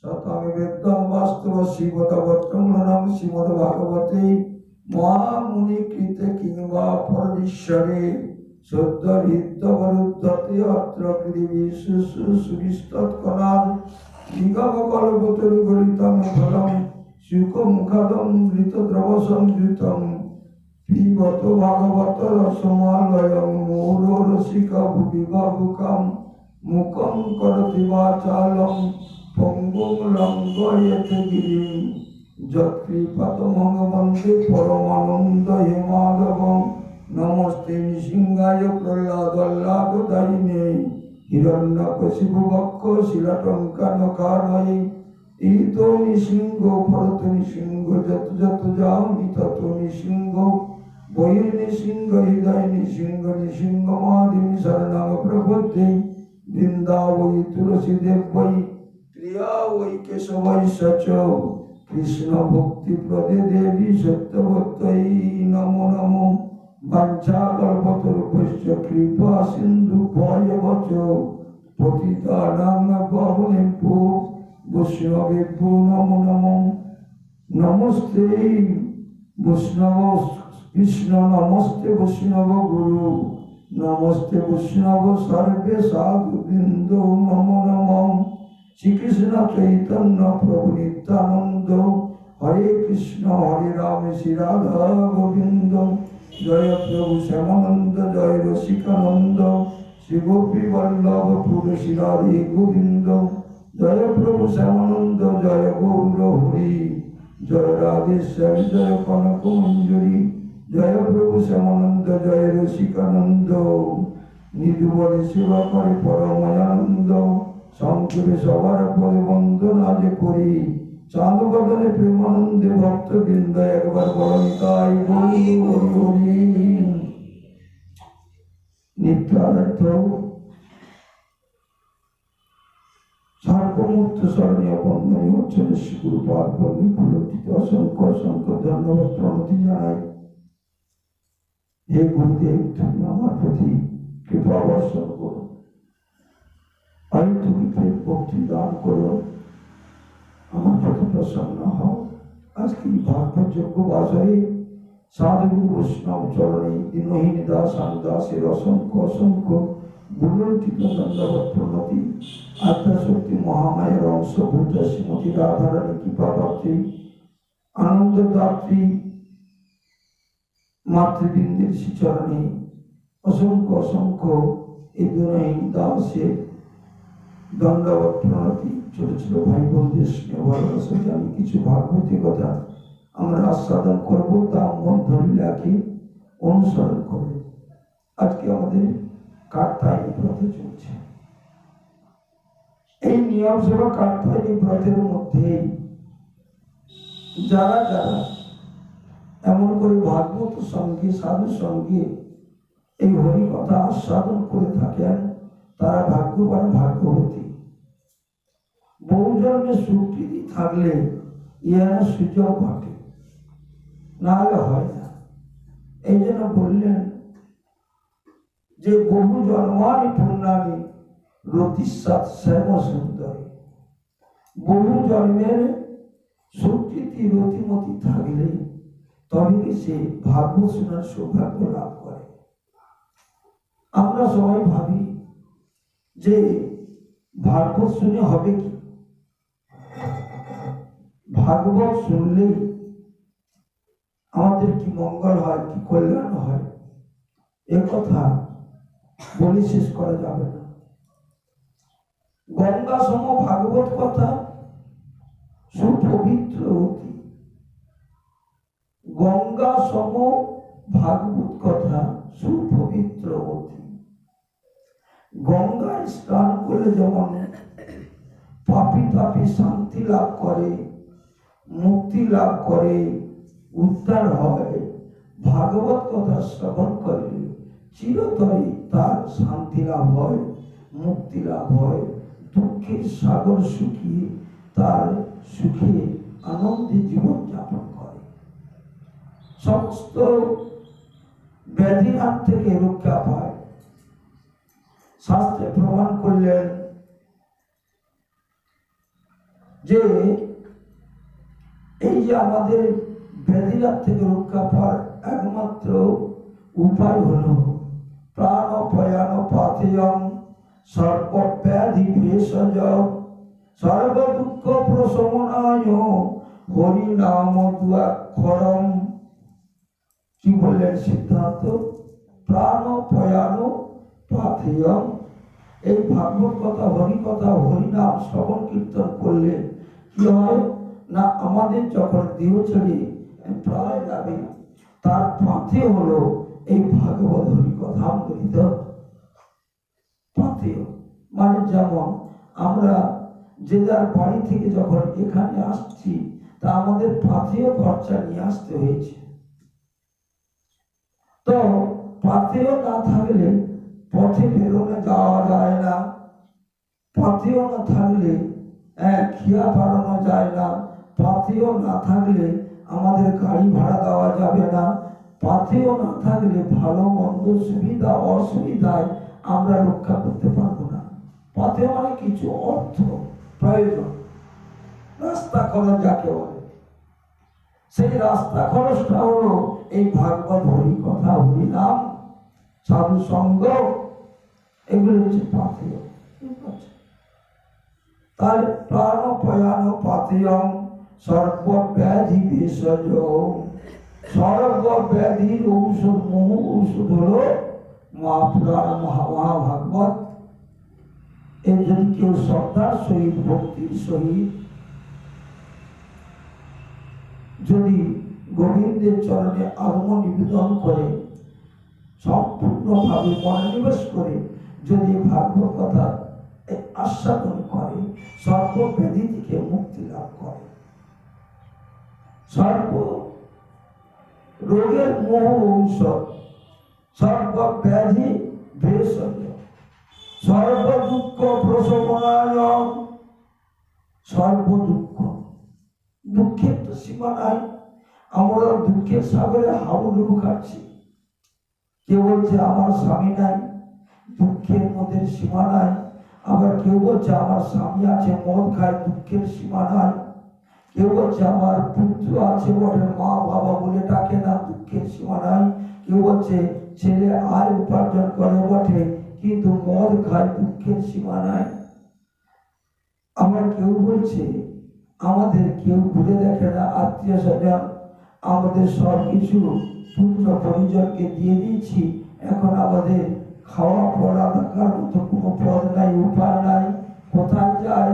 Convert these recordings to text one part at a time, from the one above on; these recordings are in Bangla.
शतं वेदं वास्तवशिवतवत्तमूलं श्रीमद्भागवते महामुनिकृते किंवा परमेश्वरे सद्दरिद्रवरुद्धते अत्र कृतिविशेषसुरिस्तत्कणात् निगमकल्पतरुगलितं फलं शुकमुखदं मृतद्रवसंयुतं पिबत भागवत रसमालयं मूढरसिका भुवि भावुकं मुखं करोति वाचालं पंगुं लंघयते गिरिं यत्कृपातमहं वन्दे परमानन्दं माधवं नमस्ते नृसिंहाय प्रह्लादाल्लाददायिने हिरण्यकशिपुवक्षशिलाटङ्कनकानये ईतो नृसिंहो परतो नृसिंहो जत जत जामि ततो नृसिंहो बहिर्नृसिंह हृदय नृसिंह नृसिंहमादिं शरणं प्रपद्ये वृन्दावै तुलसीदेव वै प्रिया वै केशवै च कृष्ण भक्ति प्रदे देवी सत्यवत्यै नमो नमो वाञ्छाकल्पतरुभ्यश्च कृपा सिन्धुभ्येव च पतितानां पावनेभ्यो वैष्णवेभ्यो नमो नमो नमस्ते वैष्णव कृष्ण नमस्ते वैष्णव गुरु नमस्ते वैष्णव सर्वे साधु वृंदो नमो नमो श्री कृष्ण चैतन्य प्रभु नित्यानंद हरे कृष्ण हरे राम श्री राधा गोविंद जय प्रभु श्यामानंद जय रसिकानंद श्री गोपी वल्लभ पुर श्री राधे गोविंद जय प्रभु श्यामानंद जय गौर हरि जय राधे श्याम जय कनक मंजरी जय प्रभु श्यामानंद जय रसिकानंद निधुवर सेवा करे परमानंद संक्षेपे सवार पदे वंदना जे करी चांद बदने प्रेमानंदे भक्त बृंद एक बार बड़िताई हरि हरि नित्यानंद सर्वमुक्त शरण्य बंदनीय चरण श्री गुरुपाद बंदी पुलकित असंख्य असंख्य धन्यवाद प्रणति जानाई हे गुरुदेव তুমি আমার প্রতি কৃপা বর্ষণ করো আমি তুমি প্রেম ভক্তি দান করো আমার প্রতি প্রসন্ন হও আজকে এই ভাগ্যযোগ্য বাজারে সাধু বৈষ্ণব চরণে দিনহীন দাস দাসের অসংখ্য অসংখ্য গুণাতীত ধন্যবাদ প্রণতি আত্মাশক্তি মহামায়ের অংশভূত শ্রীমতী রাধারানী কৃপাপাত্রী আনন্দদাত্রী মাতৃবৃন্দের শ্রীচরণে অসংখ্য অসংখ্য এই গুণহীন দাসের ধন্যবাদ প্রণতি ছোট ছোট ভাই বোনদের স্নেহ ভালোবাসাকে আমি কিছু ভাগবতী কথা আমরা আস্বাদন করবো তা মন ধরিলাকে অনুসরণ করে আজকে আমাদের কার্তায়নী ব্রত চলছে এই নিয়ম সেবা কার্তায়নী ব্রতের মধ্যে যারা যারা এমন করে ভাগবত সঙ্গে সাধু সঙ্গে এই হরি কথা আস্বাদন করে থাকেন তারা ভাগ্যবান ভাগ্যবতী বহু জন্মে সুকৃতি থাকলে ইহার সুযোগ ঘটে না হলে হয় না এই জন্য বললেন যে বহু জন্মানি পূর্ণানি রতিসাৎ শ্যাম সুন্দরী বহু জন্মের সুকৃতি রতিমতি থাকলে তবে সে ভাগবত শোনার সৌভাগ্য লাভ করে আমরা সবাই ভাবি যে ভাগবত শুনে হবে কি ভাগবত শুনলেই আমাদের কি মঙ্গল হয় কি কল্যাণ হয় এ কথা বলে শেষ করা যাবে না গঙ্গা সম ভাগবত কথা সুপবিত্র অতি গঙ্গা সম ভাগবত কথা সুপবিত্র অতি গঙ্গায় স্নান করলে যেমন পাপী তাপী শান্তি লাভ করে মুক্তি লাভ করে উদ্ধার হয় ভাগবত কথা শ্রবণ করলে চিরতরে তার শান্তি লাভ হয় মুক্তি লাভ হয় দুঃখের সাগর শুকিয়ে তার সুখে আনন্দে জীবন যাপন করে সমস্ত ব্যাধি হাত থেকে রক্ষা পায় শাস্ত্রে প্রমাণ করলেন যে এই যে আমাদের ব্যাধিরাত থেকে রক্ষা পাওয়ার একমাত্র উপায় হলো প্রাণপয়ান পাথেয়ম সর্বব্যাধি ভেষজ সর্ব দুঃখ প্রশমনায় হরি নাম দুয়াক্ষরম। কি বললেন সিদ্ধান্ত? প্রাণপয়ান পাথেয়ম। এই ভাগবত কথা, হরি কথা, হরিনাম শ্রবণ কীর্তন করলে কি হয় না, আমাদের যখন দেহ ছেড়ে প্রায় যাবে তার পাথে হলো এই ভাগবত হরি কথা অমৃত। পাথে মানে যেমন আমরা যে যার বাড়ি থেকে যখন এখানে আসছি তা আমাদের পাথেয় খরচা নিয়ে আসতে হয়েছে। তো পাথেয় না থাকলে পথে বেরোনো যাওয়া যায় না, পাথেয় না থাকলে খিয়া বাড়ানো যায় না, পাথেয় না থাকলে আমাদের গাড়ি ভাড়া দেওয়া যাবে না, পাথেয় না থাকলে ভালো মন্দ সুবিধা অসুবিধায় আমরা রক্ষা করতে পারবো না। পাথেয় মানে কিছু অর্থ প্রয়োজন, রাস্তা খরচ যাকে বলে, সেই রাস্তা খরচটা হলো এই ভাগবত হরি কথা, হরি নাম, সাধু সঙ্গ, এগুলো হচ্ছে পাথেয়। তার প্রাণপয়ান পাথেয়ম সর্বব্যাধি ভেষজ। সর্বব্যাধির ঔষধ, মূল ঔষধ হলো মহাপুরাণ মহাভাগবত। এই যদি কেউ শ্রদ্ধার সহিত ভক্তির সহিত যদি গোবিন্দের চরণে আত্ম নিবেদন করে, সম্পূর্ণভাবে মনোনিবেশ করে যদি ভাগবত কথা আস্বাদন করে, সর্বব্যাধি থেকে মুক্তি লাভ করে। সর্ব রোগের মোহ ঔষধ, সর্বব্যাধি ভেষজ, সর্ব দুঃখ প্রশমনায়। সর্ব দুঃখ, দুঃখের তো সীমা নাই, আমরা দুঃখের সাগরে হাবুডুবু খাচ্ছি। কেউ বলছে আমার স্বামী নাই, দুঃখের মধ্যে সীমা নাই। আবার কেউ বলছে আমার স্বামী আছে, মদ খায়, দুঃখের সীমা নাই। কেউ বলছে আমার পুত্র আছে বটে, মা বাবা বলে ডাকে না, দুঃখের সীমা নাই। কেউ বলছে ছেলে আয় উপার্জন করে বটে কিন্তু মদ খায়, দুঃখের সীমা নাই। আবার কেউ বলছে আমাদের কেউ ঘুরে দেখে না, আত্মীয় স্বজন আমাদের সব কিছু পুত্র পরিজনকে দিয়ে দিয়েছি, এখন আমাদের খাওয়া পড়া দেখার মতো কোনো পদ নাই, উপায় নাই, কোথায় যায়?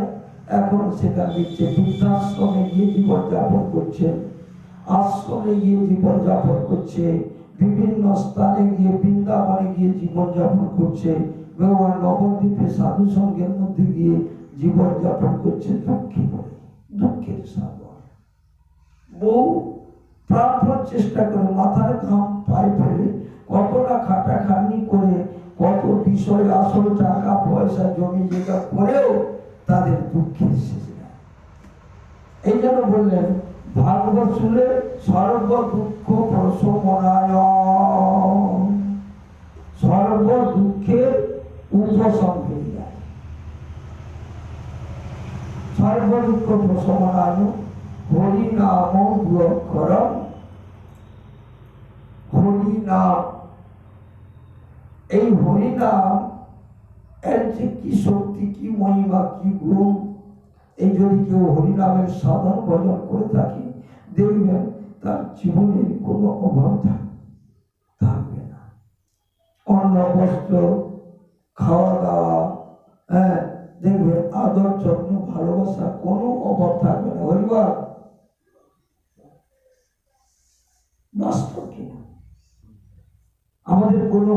এখন সেটা দিচ্ছে বৃদ্ধাশ্রমে গিয়ে জীবনযাপন করছে, আশ্রমে গিয়ে জীবনযাপন করছে, বিভিন্ন স্থানে গিয়ে বৃন্দাবনে গিয়ে জীবনযাপন করছে, ভগবান নবদ্বীপে সাধু সঙ্গের মধ্যে গিয়ে জীবনযাপন করছে। দুঃখের সাগর। বহু প্রাণপণ চেষ্টা করে মাথার ঘাম পায়ে ফেলে কত না খাটাখাটনি করে কত বিষয় আসল টাকা পয়সা জমি জায়গা করেও তাদের দুঃখের শেষ নাই। এই জন্য বললেন ভাগবত শুনলে সর্ব দুঃখ প্রশমনায়, সর্ব দুঃখের উপশম হয়ে যায়। সর্ব দুঃখ প্রশমনায় হরি নাম দুয়াক্ষরম। হরি নাম, এই হরি নাম এর যে কি শক্তি, কি মহিমা, কি গুণ, এই যদি কেউ হরিনামের সাধন ভজন করে থাকে দেখবেন তার জীবনের কোনো অভাব থাকবে না। অন্ন বস্ত্র খাওয়া দাওয়া, দেখবেন আদর যত্ন ভালোবাসা কোনো অভাব থাকবে না। হরিবার বাস্তব কিনা? আমাদের কোনো,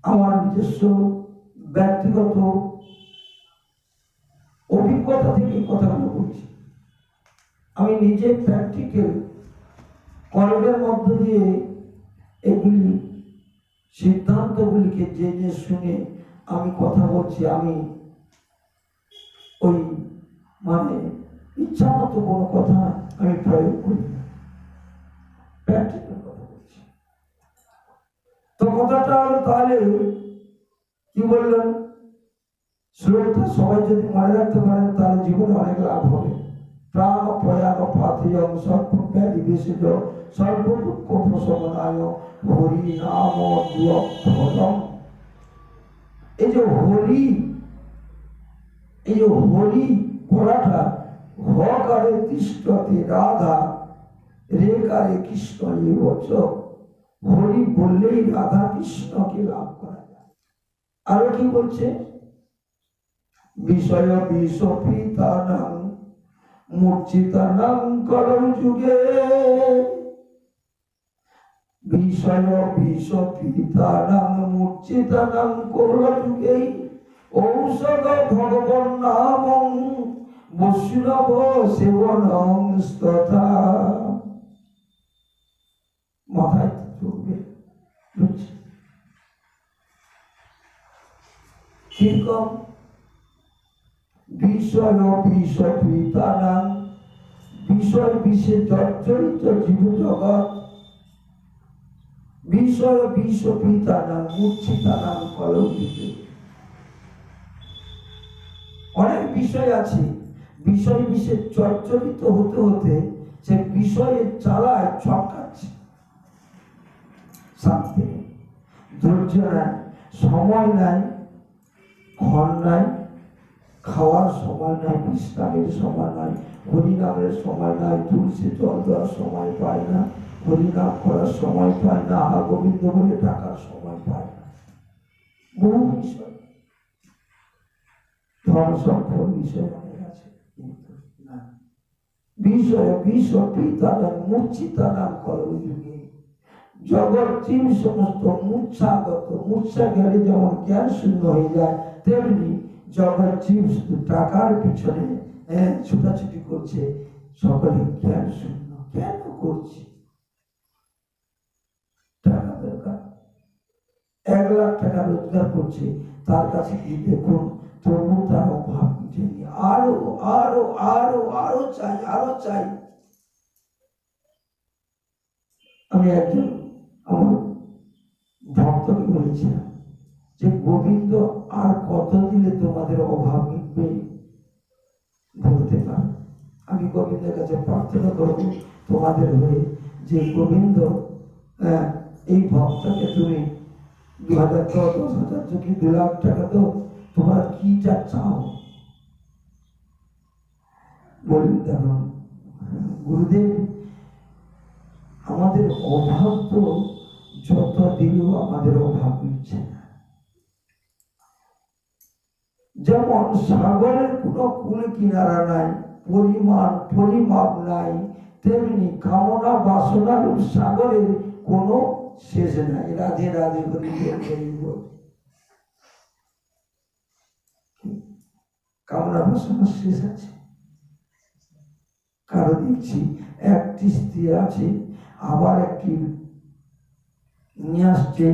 আমার নিজস্ব ব্যক্তিগত অভিজ্ঞতা থেকে কথাগুলো বলছি। আমি নিজে প্র্যাকটিক্যাল কর্মের মধ্য দিয়ে এগুলি সিদ্ধান্তগুলিকে জেনে শুনে আমি কথা বলছি। আমি ওই মানে ইচ্ছা মতো কোনো কথা আমি প্রয়োগ করি না, প্র্যাকটিক্যাল কথা বলছি। তো কথাটা হলো তাহলে কি বললেন? শ্লোকটা সবাই যদি মনে রাখতে পারেন তাহলে জীবনে অনেক লাভ হবে। প্রাণ প্রয়াণ পাথেয়ং সর্বব্যাধি বিশেষ সর্বদুঃখ প্রশমনায় হরি নাম দুঃখদম। এই যে হরি, এই যে হরি পড়াটা, হকারে তিষ্ঠতে রাধা, রেকারে কৃষ্ণ এই বছর হরি বললেই রাধা কৃষ্ণকে লাভ করা যায়। আরো কি বলছে? বিষয় বিষপিতানাং মূর্ছিতানাং কলযুগে, বিষয় বিষপিতানাং মূর্ছিতানাং কলযুগে ঔষধ ভগবান নামং বৈষ্ণব সেবনং তথা। মাথায় চলবে কিরকম? বিষয় বিষপিতানাং, বিষয় বিষে জর্জরিত জীব জগৎ, বিষয় বিষপিতানাং মূর্ছিতানাং কলযুগে। অনেক বিষয় আছে, বিষয় বিষে জর্জরিত হতে হতে সে বিষয়ের চালায় ছটকাচ্ছে, শান্তি নেই, ধৈর্য নাই, সময় নাই, ঘর নাই, খাওয়ার সময় নাই, বিশ্রামের সময় নাই, হরিনামের সময় নাই, তুলসী জল দেওয়ার সময় পায় না, হরিনাম করার সময় পায় না, আহা গোবিন্দ বলে ডাকার সময় পায় না। বহু বিষয়, ধন সম্পদ বিষয় অনেক আছে, কিন্তু না। বিষয় বিষপিতানাং মূর্ছিতানাং কলযুগে। জগৎ জীব সমস্ত মূর্ছাগত, মূর্ছা গেলে যেমন জ্ঞান শূন্য হয়ে যায়, তেমনি জগৎ জীব শুধু টাকার পিছনে ছুটাছুটি করছে, সকলে জ্ঞান শূন্য। কেন করছি? টাকা দরকার, 1 লাখ টাকা রোজগার করছে, তার কাছে গিয়ে দেখুন তবু তার অভাব মিটেনি, আরো আরো আরো আরো চাই, আরো চাই। আমি একজন আমার ভক্তকে বলেছিলাম যে গোবিন্দ আর কত দিলে তোমাদের অভাব মিটবে? বলতে পারো। আমি গোবিন্দের কাছে প্রার্থনা করব তোমাদের হয়ে যে গোবিন্দ এই ভক্তকে তুমি 2000 10,000 কি 2 লাখ টাকা দাও, তোমরা কি চাও? বললেন দেখো গুরুদেব, আমাদের অভাব তো যত দিলেও আমাদের অভাব মিটছে না। যেমন সাগরের কোনো কূল কিনারা নাই, পরিমাণ পরিমাপ নাই, তেমনি কামনা বাসনার সাগরের কোনো শেষ নাই। রাধে রাধে হরি বল। কামনা বাসনার শেষ আছে? কারো দেখছি একটি স্ত্রী আছে, আবার একটি নিয়ে আসছে,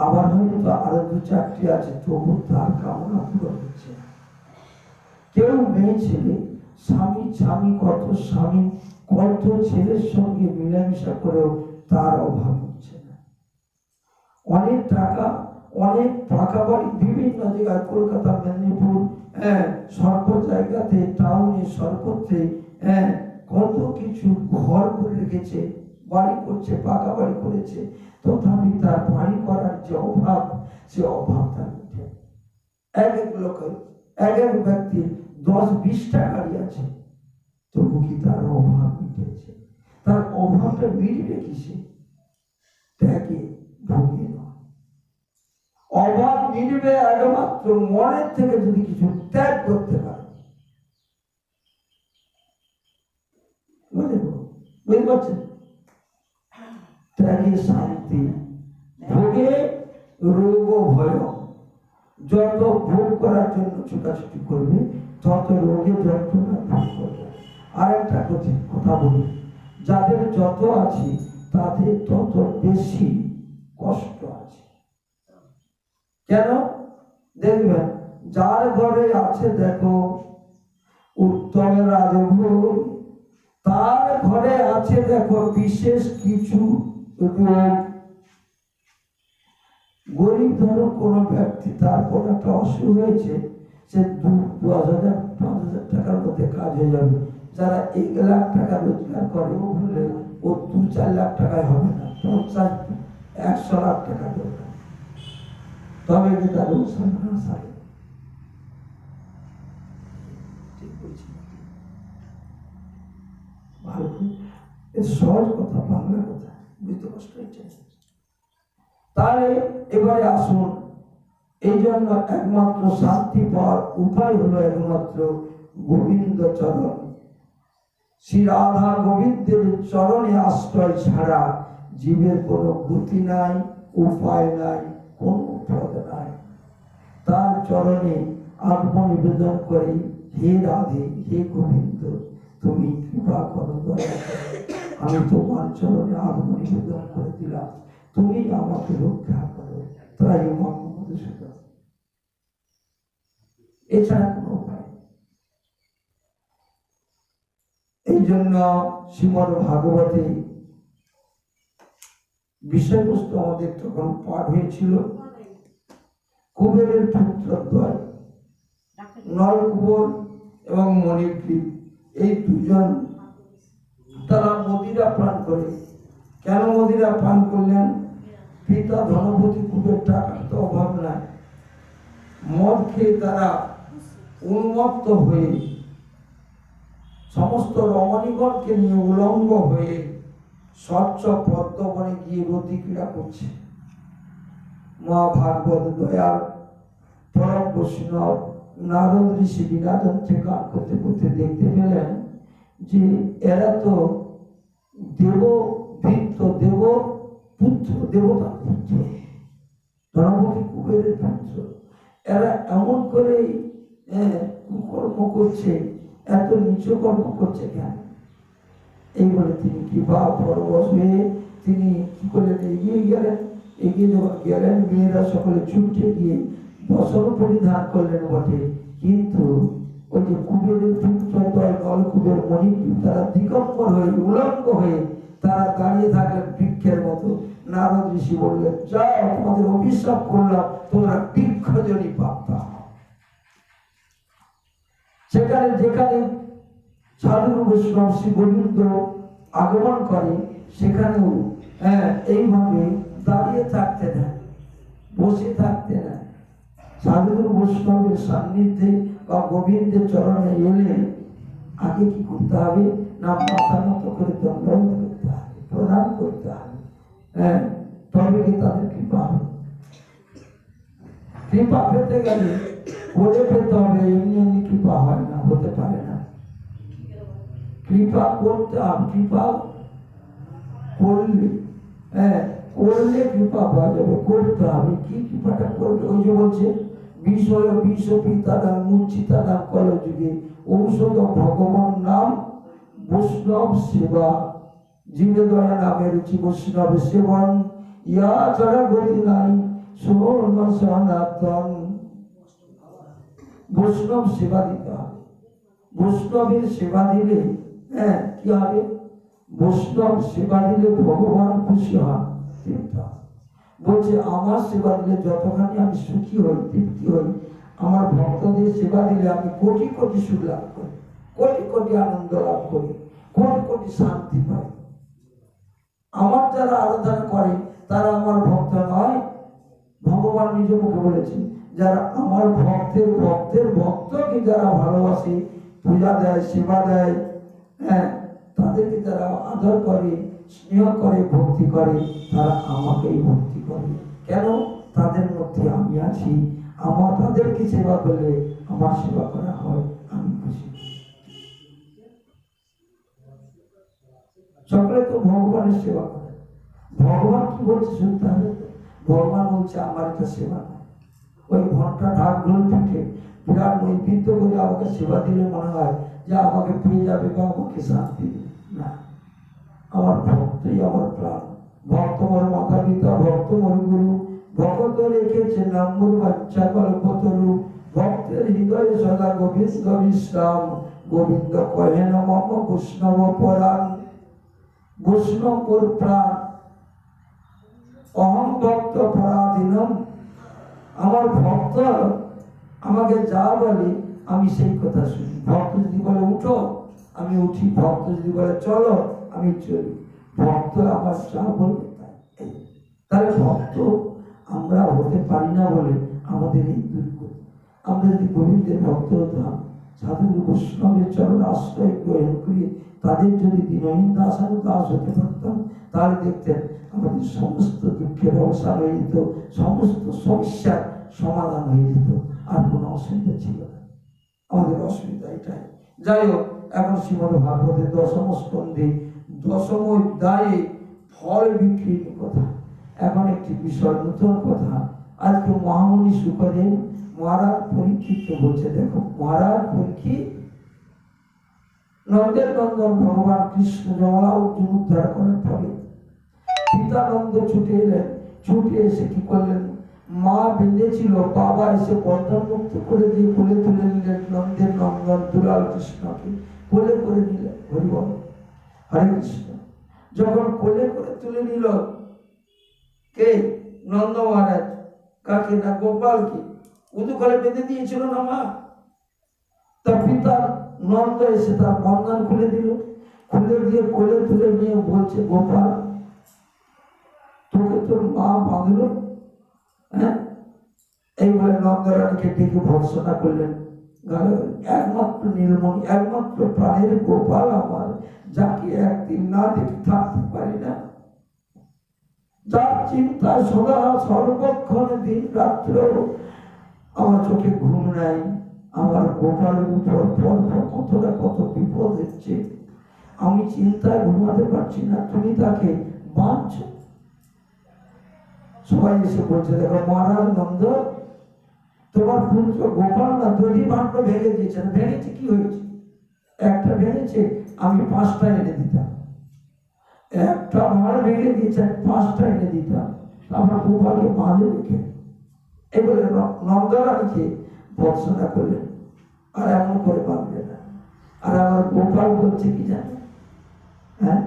আবার হয়তো আরো 2-4টি আছে, তবু তার কামনা পূরণ হচ্ছে না। কেউ মেয়ে ছেলে, স্বামী স্বামী কত স্বামী কত ছেলের সঙ্গে মিলামিশা করেও তার অভাব হচ্ছে না। অনেক টাকা, অনেক পাকা বাড়ি বিভিন্ন জায়গায়, কলকাতা, মেদিনীপুর, সর্ব জায়গাতে, টাউনে, সর্বত্রে কত কিছু ঘর করে রেখেছে, বাড়ি করছে, পাকা বাড়ি করেছে, তথাপি তার বাড়ি করার যে অভাব, সে অভাব তার মিটে। এক এক লোকের, এক এক ব্যক্তির 10-20টা গাড়ি আছে, তবু কি তার অভাব মিটেছে? তার অভাবটা মিটবে কিসে? ত্যাগে, ভোগে নয়। অভাব মিটবে একমাত্র মনের থেকে যদি কিছু ত্যাগ করতে পারে। বুঝতে পারছেন? ত্যাগে শান্তি, ভোগে রোগ ভয়। যত ভোগ করার জন্য ছুটাছুটি করবে, তত রোগে যন্ত্রণা ভোগ করবে। আর একটা কথা বলি, যাদের যত আছে তাদের তত বেশি কষ্ট আছে। কেন? দেখবেন যার ঘরে আছে দেখো উত্তম রাজভোগ, তার ঘরে আছে দেখো বিশেষ কিছু রোগ। গরিব ধরো কোনো ব্যক্তি, তার কোনো একটা অসুখ হয়েছে, সে 10,000 5,000 টাকার মধ্যে কাজ হয়ে যাবে। যারা 1 লাখ টাকা রোজগার করে ও বললে ও 2-4 লাখ টাকায় হবে না, 50-100 লাখ টাকা দরকার, তবে কি তার অনুসন্ধান সারে। ঠিক বলছি ভালো, সহজ কথা, বাংলা কথা, বুঝতে কষ্ট হচ্ছে। তাহলে এবারে আসুন, এই জন্য একমাত্র শান্তি পাওয়ার উপায় হলো একমাত্র গোবিন্দ চরণ। শ্রী রাধা গোবিন্দের চরণে আশ্রয় ছাড়া জীবের কোনো গতি নাই, উপায় নাই, কোন পথ নাই। তার চরণে আত্মনিবেদন করে, হে রাধে, হে গোবিন্দ, তুমি কৃপা করো, দয়া করো, আমি তোমার চরণে আত্মনিবেদন করে দিলাম, তুমি আমাকে রক্ষা করো, তাই মধুসূদন। এছাড়া কোনো উপায়। এই জন্য শ্রীমদ্ ভাগবতে বিষয়বস্তু আমাদের তখন পাঠ হয়েছিল, কুবেরের পুত্রদ্বয় নলকুবর এবং মণিগ্রীব, এই দুজন তারা মদিরা পান করে। কেন মদিরা পান করলেন? পিতা ধনপতি কুবের, টাকার তো অভাব নাই। মদ খেয়ে তারা উন্মত্ত হয়ে সমস্ত রমণীগণকে নিয়ে উলঙ্গ হয়ে স্বচ্ছ পদ্মবনে গিয়ে রতি ক্রীড়া করছে। মহাভাগবত দয়াল পরম বৈষ্ণব নারদ ঋষি বিরাজনকে গান করতে করতে দেখতে পেলেন যে এরা তো দেবভিত্ত, দেব পুত্র, দেবতা পুত্র, ধনপতি কুবেরের পুত্র, এরা এমন করে কর্ম করছে, এত নিচু কর্ম করছে কেন? এই বলে তিনি কৃপা পরবশ হয়ে তিনি কি করলেন? এগিয়ে গেলেন। এগিয়ে যখন গেলেন, মেয়েরা সকলে ছুটে গিয়ে বসন পরিধান করলেন বটে, কিন্তু ওই যে কুবেরের পুত্রদ্বয় নলকুবের মণিগ্রীব তারা দিগম্বর হয়ে, উলঙ্গ হয়ে তারা দাঁড়িয়ে থাকলেন বৃক্ষের মতো। নারদ ঋষি বললেন, যাও, তোমাদের অভিশাপ করলাম, তোমরা বৃক্ষজনই প্রাপ্তা। সেখানে যেখানে সাধু বৈষ্ণব শ্রী গোবিন্দ আগমন করে, সেখানেও এইভাবে দাঁড়িয়ে থাকতে না, বসে থাকতে না। সাধু বৈষ্ণবের সান্নিধ্যে বা গোবিন্দের চরণে এলে আগে কি করতে হবে না? মাথা মতো করে দণ্ডবোধ করতে হবে, প্রণাম করতে হবে, তবে কি তাদের কৃপা হবে। কৃপা পেতে গেলে করে পেতে হবে, এমনি এমনি কৃপা হয় না, হতে পারে না। কৃপা করতে হবে, কৃপা করলে করলে কৃপা পাওয়া যাবে, করতে হবে। কি কৃপাটা করলে? ওই যে বলছে, বিষয় বিষ পিতারা মূর্ছিতারা কলযুগে ঔষধ ভগবান নাম বৈষ্ণব সেবা, জীবে দয়া নামে রুচি বৈষ্ণব সেবন, ইয়া ছাড়া গতি নাই সুবর্ণ সনাতন। বৈষ্ণব সেবা দিতে হবে। বৈষ্ণবের সেবা দিলে কি হবে? বৈষ্ণব সেবা দিলে ভগবান খুশি হন। বলছে, আমার সেবা দিলে যতখানি আমি সুখী হই, তৃপ্তি হই, আমার ভক্তদের সেবা দিলে আমি কোটি কোটি সুখ লাভ করি, কোটি কোটি আনন্দ লাভ করি, কোটি কোটি শান্তি পাই। আমার যারা আরাধনা করে তারা আমার ভক্ত নয়। ভগবান নিজ মুখে বলেছেন, যারা আমার ভক্তের ভক্তের ভক্তকে যারা ভালোবাসে, পূজা দেয়, সেবা দেয়, তাদেরকে যারা আদর করে, স্নেহ করে, ভক্তি করে, তারা আমাকেই ভক্তি করে। কেন? তাদের মধ্যে আমি আছি। আমার তাদেরকে সেবা করলে আমার সেবা করা হয়, আমি খুশি। সকলে তো ভগবানের সেবা করে। ভগবান কি বলছে শুনতে হবে। ভগবান বলছে, আমার এটা সেবা না। ওই ঘন্টা ঢাক ঢোল পিঠে বিরাট নৈবেদ্য করে আমাকে সেবা দিলে মনে হয় যে আমাকে পেয়ে যাবে বা আমাকে শান্তি দেবে না। আমার ভক্তই আমার প্রাণ। ভক্ত মোর মাতা পিতা, ভক্ত মোর গুরু, ভক্ত রেখেছে নম্বর বাচ্চা কল্পতরু, ভক্তের হৃদয়ে সদা গোবিন্দ বিশ্রাম, গোবিন্দ কহেন মম বৈষ্ণব পরাণ। বৈষ্ণব মোর প্রাণ, অহম ভক্ত পরাধীনম। আমার ভক্ত আমাকে যা বলে আমি সেই কথা শুনি। ভক্ত যদি বলে উঠো আমি উঠি, ভক্ত যদি বলে চলো আমি চলি। ভক্ত আমার যা বলবে তাই। তাহলে ভক্ত আমরা হতে পারি না বলে আমাদের এই দুর্গতি। আমরা যদি গোবিন্দের ভক্ত হতাম, সাধু বৈষ্ণবের চরণ আশ্রয় গ্রহণ করি, তাদের যদি দীনহীন দাসানু দাস হতে পারতাম, তাহলে দেখতেন আমাদের সমস্ত দুঃখের অবসান হয়ে যেত, সমস্ত সমস্যার সমাধান হয়ে যেত, আর কোনো অসুবিধা ছিল না। আমাদের অসুবিধা এটাই। যাই হোক, এখন শ্রীমদ্ ভাগবতের দশম স্কন্ধে দশম অধ্যায়ে ফল বিক্রির কথা। এখন একটি বিষয়, নতুন কথা। আজকে মহামুনি শুকদেব মহারাজ পরীক্ষিতকে বলছে, দেখো মহারাজ পরীক্ষিত, নন্দের নন্দন ভগবান কৃষ্ণ যমলা অর্জুন উদ্ধার করার ফলে পিতা নন্দ ছুটে এলেন। ছুটে এসে কি করলেন, মা বেঁধেছিল, বাবা এসে বন্ধন মুক্ত করে দিয়ে কোলে তুলে নিলেন নন্দের নন্দন দুলাল কৃষ্ণকে, কোলে করে নিলেন। হরি বল, হরে কৃষ্ণ। যখন কোলে করে তুলে নিল কে, নন্দ মহারাজ, কাকে না গোপালকে উদুকলে বেঁধে দিয়েছিল না মা। তার পিতা নন্দ এসে তার বন্ধন খুলে দিল, খুলে দিয়ে কোলে তুলে নিয়ে বলছে, গোপাল তোকে তোর মা বাঁধলো। হ্যাঁ, এই বলে নন্দরানীকে ডেকে ভর্সনা করলেন। একমাত্র নীলমণি, একমাত্র প্রাণের গোপাল আমার, যাকে একদিন না দেখে থাকতে পারি না, যার চিন্তায় সদা সর্বক্ষণ দিন রাত্র আমার চোখে ঘুম নাই, আমার গোপালের উপর পর কতটা কত বিপদ হচ্ছে, আমি চিন্তায় ঘুমাতে পারছি না, তুমি তাকে বাঁধছ। সবাই এসে বলছে, দেখো মহারাজ নন্দ, তোমার পুত্র গোপাল না দড়ি বাঁধলো ভেঙে দিয়েছে। ভেঙেছে কি হয়েছে? একটা ভেঙেছে, আমি 5টা এনে দিতাম। একটা ভাড় ভেঙে দিয়েছে, 5টা এনে দিতাম। আমার গোপালকে বাঁধে রেখে এবারে নন্দরানীকে ভর্সনা করলেন, আর এমন করে বাঁধবে না। আর আমার গোপাল বলছে কি জানে, হ্যাঁ,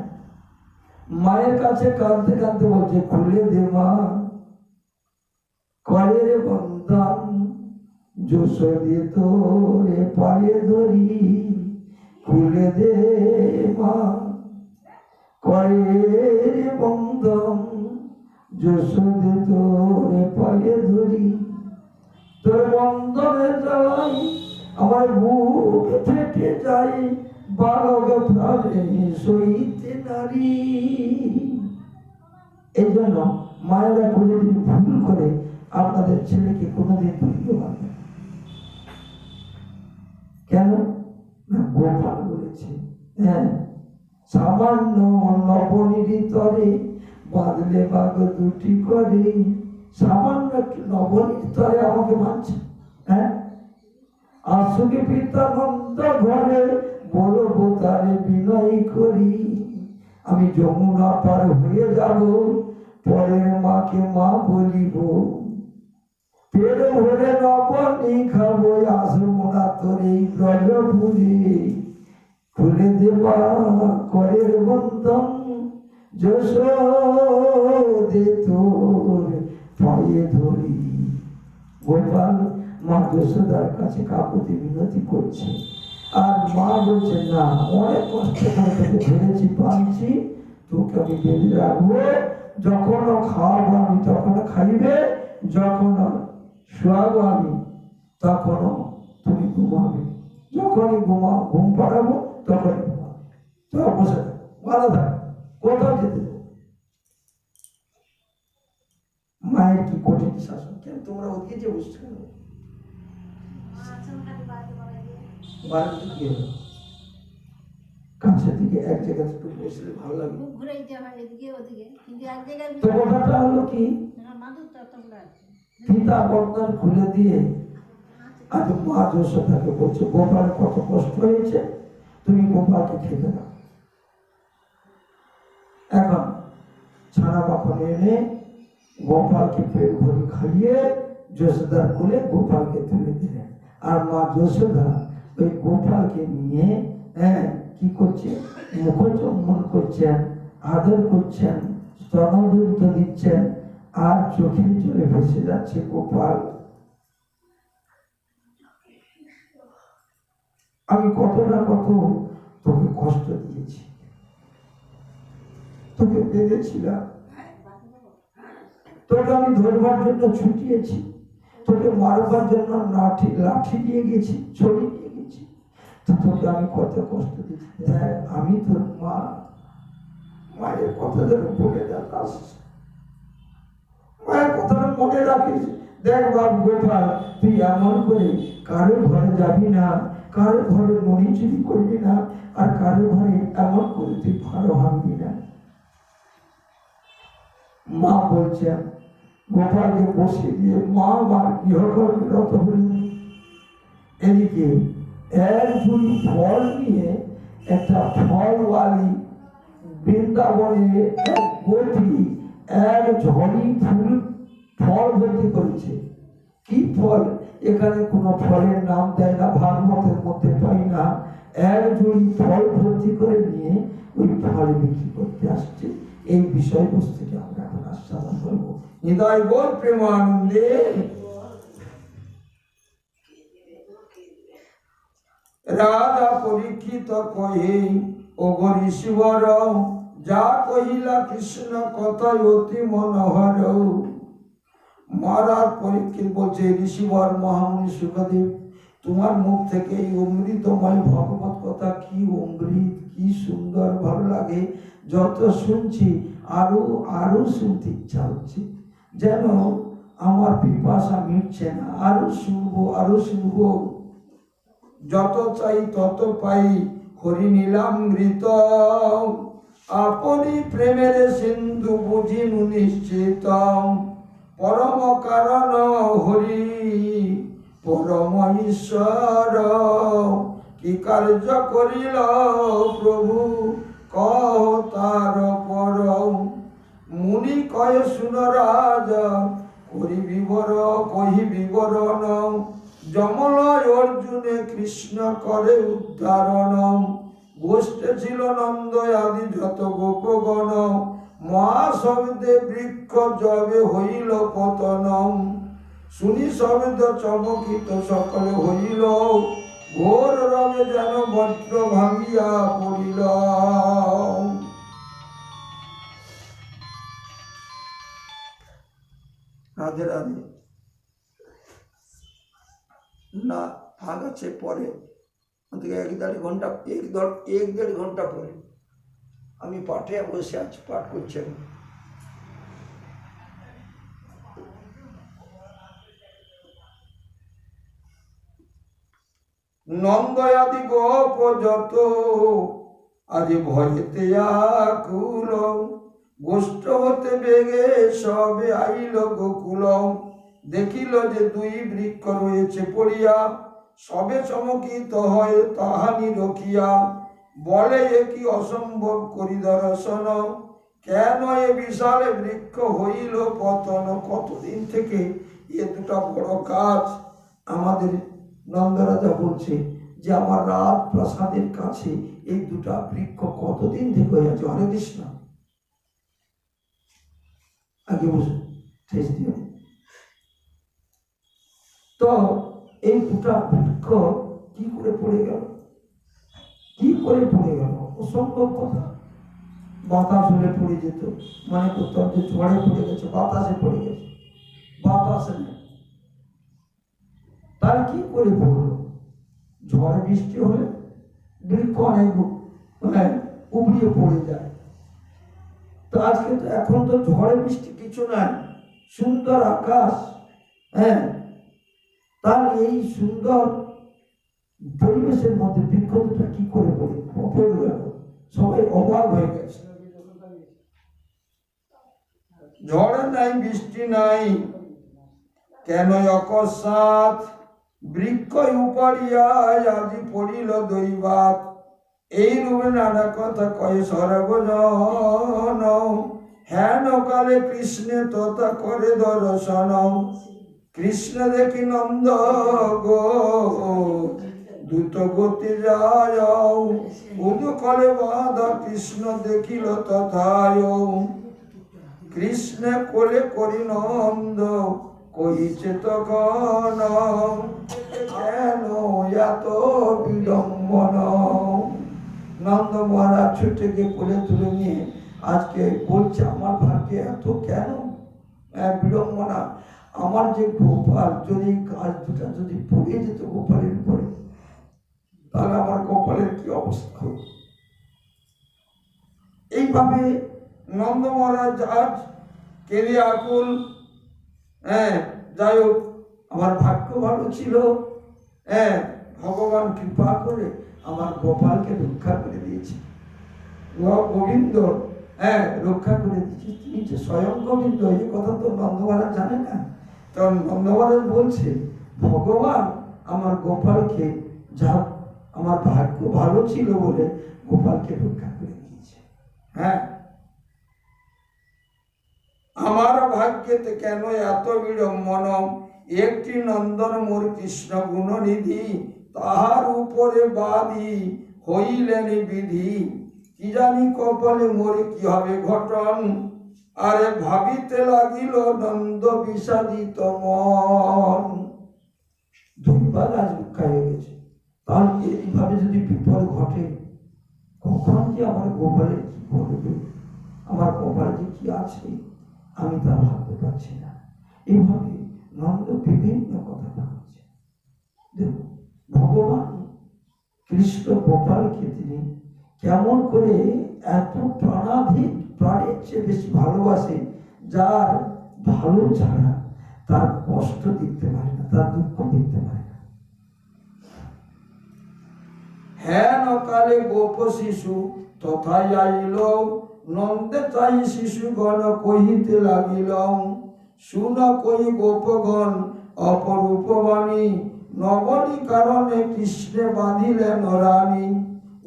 মায়ের কাছে কাঁদতে কাঁদতে বলছে, খুলে দে মা করে রে বন্ধন, যশোদে তোরে পায়ে ধরি, খুলে দে মা করে রে বন্ধন, যশোদে তোরে পায়ে ধরি, তোর বন্ধনে জ্বালাই আমার বুক ফেটে যায়, বালক প্রাণে সইতে নারী। এই জন্য মায়েরা কোনোদিন ভুল করে আপনাদের ছেলেকে কোনোদিন ভুলতে পারবে। কেন না, গোপাল বলেছে, হ্যাঁ, সামান্য নবনীর তরে বাঁধলে বাঘ দুটি করে, সামান্য একটু নবনীর তরে আমাকে মানছে। হ্যাঁ, আসুকে পিতা নন্দ ঘরে বলবো তারে বিনয় করি, আমি যমুনা পার হয়ে যাব, পরের মাকে মা বলিব, পেট ভরে নবনী খাবো, আসবো না তোর এই ব্রজপুরে, খুলে দেবা করের বন্ধন, যশোদে তোর পায়ে ধরি। গোপাল মা যশোদার কাছে কাকুতি মিনতি করছে, আর মা বলছে, না অনেক কষ্ট করে তোকে ধরেছি, পাচ্ছি, তোকে আমি বেঁধে রাখবো, যখন খাওয়াবো আমি তখন খাইবে, যখন শোয়াবো আমি তখন তুমি ঘুমাবে, যখনই ঘুম পাড়াবো তখনই ঘুমাবে। তখন বসে থাকো, ভালো থাকো, কোথাও যেতে দেবো। মায়ের কি কঠিন শাসন! কেন তোমরা ওদিকে যে বসছো, কাছের দিকে এক জায়গায় একটু বসলে ভালো লাগবে। তো কথাটা হলো কি, পিতা বন্ধন খুলে দিয়ে আজ মা যশোদাকে বলছে, গোপাল কত কষ্ট হয়েছে, তুমি গোপালকে খেতে দাও। এখন ছানা মাখন এনে গোপালকে পেট ভরে খাইয়ে যশোদার কোলে গোপালকে তুলে দিলেন। আর মা যশোদা ওই গোপালকে নিয়ে কি করছে, মুখচুম্বন করছেন, আদর করছেন, স্তনদুগ্ধ দিচ্ছেন, আর চোখের জলে ভেসে যাচ্ছে গোপাল। আমি কত না কত তোকে কষ্ট দিয়েছি, তোকে বেঁধেছিলাম, তোকে আমি ধরবার জন্য ছুটিয়েছি, তোকে মারবার জন্য লাঠি দিয়ে গেছি, ছড়ি নিয়ে গেছি, তো তোকে আমি কত কষ্ট দিয়েছি। দেখ আমি তোর মা, মায়ের কথা যেন বলে যাস, মায়ের কথাটা মনে রাখিস। দেখ বাপ গোপাল, তুই এমন করে কারো ঘরে যাবি না, কারো ঘরে মনি চুরি করবি না, আর কারো ঘরে এমন করে তুই ভালো ভাববি না। মা বলছেন গোপালকে বসে দিয়ে মা আমার গৃহকর্মে রত হলেন। এদিকে এক ঝুড়ি ফল নিয়ে একটা ফলওয়ালি বৃন্দাবনে এক গোপী এক ঝড়ি ফুল ফল ভর্তি করেছে। কি ফল? এখানে কোনো ফলের নাম দেয় না, ভাগবতের মধ্যে পাই না। এক ঝুড়ি ফল ভর্তি করে নিয়ে ওই ফল বিক্রি করতে আসছে। এই বিষয়বস্তুকে আমরা এখন আস্বাদন করবো। হৃদয় বল প্রেমানন্দে। রাজা পরীক্ষিত কহে ওগো ঋষিবর, যা কহিলা কৃষ্ণ কথায় অতি মনোহর। মহারাজ পরীক্ষিত বলছে, ঋষিবর মহামুনি সুখদেব, তোমার মুখ থেকে এই অমৃতময় ভগবত কথা, কি অমৃত, কি সুন্দর, ভালো লাগে। যত শুনছি আরো আরো শুনতে ইচ্ছা হচ্ছে, যেন আমার পিপাসা মিটছে না, আরো শুনবো আরো শুনবো। যত চাই তত পাই, হরি নীলামৃত, আপনি প্রেমের সিন্ধু বুঝিনু নিশ্চিত। পরম কারণ হরি পরম ঈশ্বর, কি কার্য করিল প্রভু কহ তার পর। মুনি কয় শুন রাজা, করি বিবর কহি বিবরণ। যমলয় অর্জুনে কৃষ্ণ করে উদ্ধারণ। গোষ্ঠে ছিল নন্দ আদি যত গোপগণ, মহাশব্দে বৃক্ষ যবে হইল পতন। শুনি শব্দ চমকিত সকলে হইল, ঘোর রবে যেন বজ্র ভাঙিয়া পড়িল। রাধে রাধে। না ভাগ আছে পরে, এক দেড় ঘন্টা পরে আমি পাঠে বসে আছি, পাঠ করছি। নন্দয়াদি গোপ যত আজ ভয়েতে আকুল, গোষ্ঠ হতে বেগে সবে আইল গোকুল। দেখিল যে দুই বৃক্ষ রয়েছে পড়িয়া, সবে চমকিত হয় তাহানি রখিয়া। বলে এ কি অসম্ভব করি দর্শন, কেন এ বিশাল বৃক্ষ হইল পতন। কতদিন থেকে এ দুটা বড় গাছ, আমাদের নন্দরাজা বলছে যে আমার রাজ প্রাসাদের কাছে এই দুটা বৃক্ষ কতদিন থেকে হয়ে আছে। হরে কৃষ্ণ। আগে বসে ঠেস দিও। তো এই দুটা বৃক্ষ কি করে পড়ে গেল, কি করে পড়ে গেল? অসম্ভব কথা। বাতাস হলে পড়ে যেত, মানে করতাম যে ঝড়ে পড়ে গেছে, বাতাসে পড়ে গেছে, বাতাসে নেই। তার কি করে পড়লো? ঝড় বৃষ্টি হলে বৃক্ষ অনেক উপড়িয়ে পড়ে যায়। তো আজকে তো এখন তো ঝড়ে বৃষ্টি কিছু নাই, সুন্দর আকাশ। হ্যাঁ, তার এই সুন্দর পরিবেশের মধ্যে বৃক্ষ দুটা কি করে পড়ে গেল? সবাই অবাক হয়ে গেছে। ঝড় নাই বৃষ্টি নাই, কেন অকস্মাৎ বৃক্ষ উপাড়িয়া আজি পড়িল দৈবাত। এই রূপে নানা কথা কয়ে সর্বজন, হেন কালে কৃষ্ণে তথা করে দর্শন। কৃষ্ণ দেখি নন্দ গো দ্রুত গতি যায়, উদুকলে বাধা কৃষ্ণ দেখিল তথায়। কৃষ্ণ কোলে করি নন্দ কইছে তখন, কেন এত বিলম্ব বিড়ম্বনম। নন্দ মহারাজ ছুটে গিয়ে কোলে তুলে নিয়ে আজকে বলছে আমার ভাগ্যে এত কেন বিড়ম্বনা, আমার যে গোপাল যদি গাছ দুটা যদি পড়ে যেত গোপালের উপরে, তাহলে আমার গোপালের কি অবস্থা হবে। এইভাবে নন্দ মহারাজ আজ কেঁদে আকুল। যাই হোক, আমার ভাগ্য ভালো ছিল, ভগবান কৃপা করে আমার গোপালকে রক্ষা করে দিয়েছে। গোবিন্দ রক্ষা করে দিয়েছে, তিনি যে স্বয়ং গোবিন্দ, এই কথা তো নন্দ মহারাজ জানে না। তখন নন্দ মহারাজ বলছে ভগবান আমার গোপালকে, যা আমার ভাগ্য ভালো ছিল বলে গোপালকে রক্ষা করে দিয়েছে। আমার ভাগ্যেতে কেন এত বিড়ম্বনম, একটি নন্দন মোর কৃষ্ণ গুণনিধি, তাহার উপরে বাদী হইলেনি বিধি, কি জানি কপালে মোরে কি হবে ঘটন, আরে ভাবিতে লাগিল নন্দ বিষাদিত মন। দুইবার আজ রক্ষা হয়ে গেছে, তাহলে এইভাবে যদি বিপদ ঘটে, কখন যে আমার গোপালের কি করবে, আমার গোপাল যে কি আছে আমি তা ভাবতে পারছি না। এইভাবে নন্দ বিভিন্ন কথা ভাবছে। ভগবান কৃষ্ণ গোপালকে তিনি কেমন করে এত প্রাণাধিক, প্রাণের চেয়ে বেশি ভালোবাসে, যার ভালো ছাড়া তার কষ্ট দেখতে পারে না, তার দুঃখ দেখতে পারে না। হেন কালে গোপ শিশু তথায় আইল, নন্দে চাই শিশুগণ কহিতে লাগিল, শুন কই গোপগণ অপরূপ বাণী, নবনী কারণে কৃষ্ণে বাঁধিলেন রানী,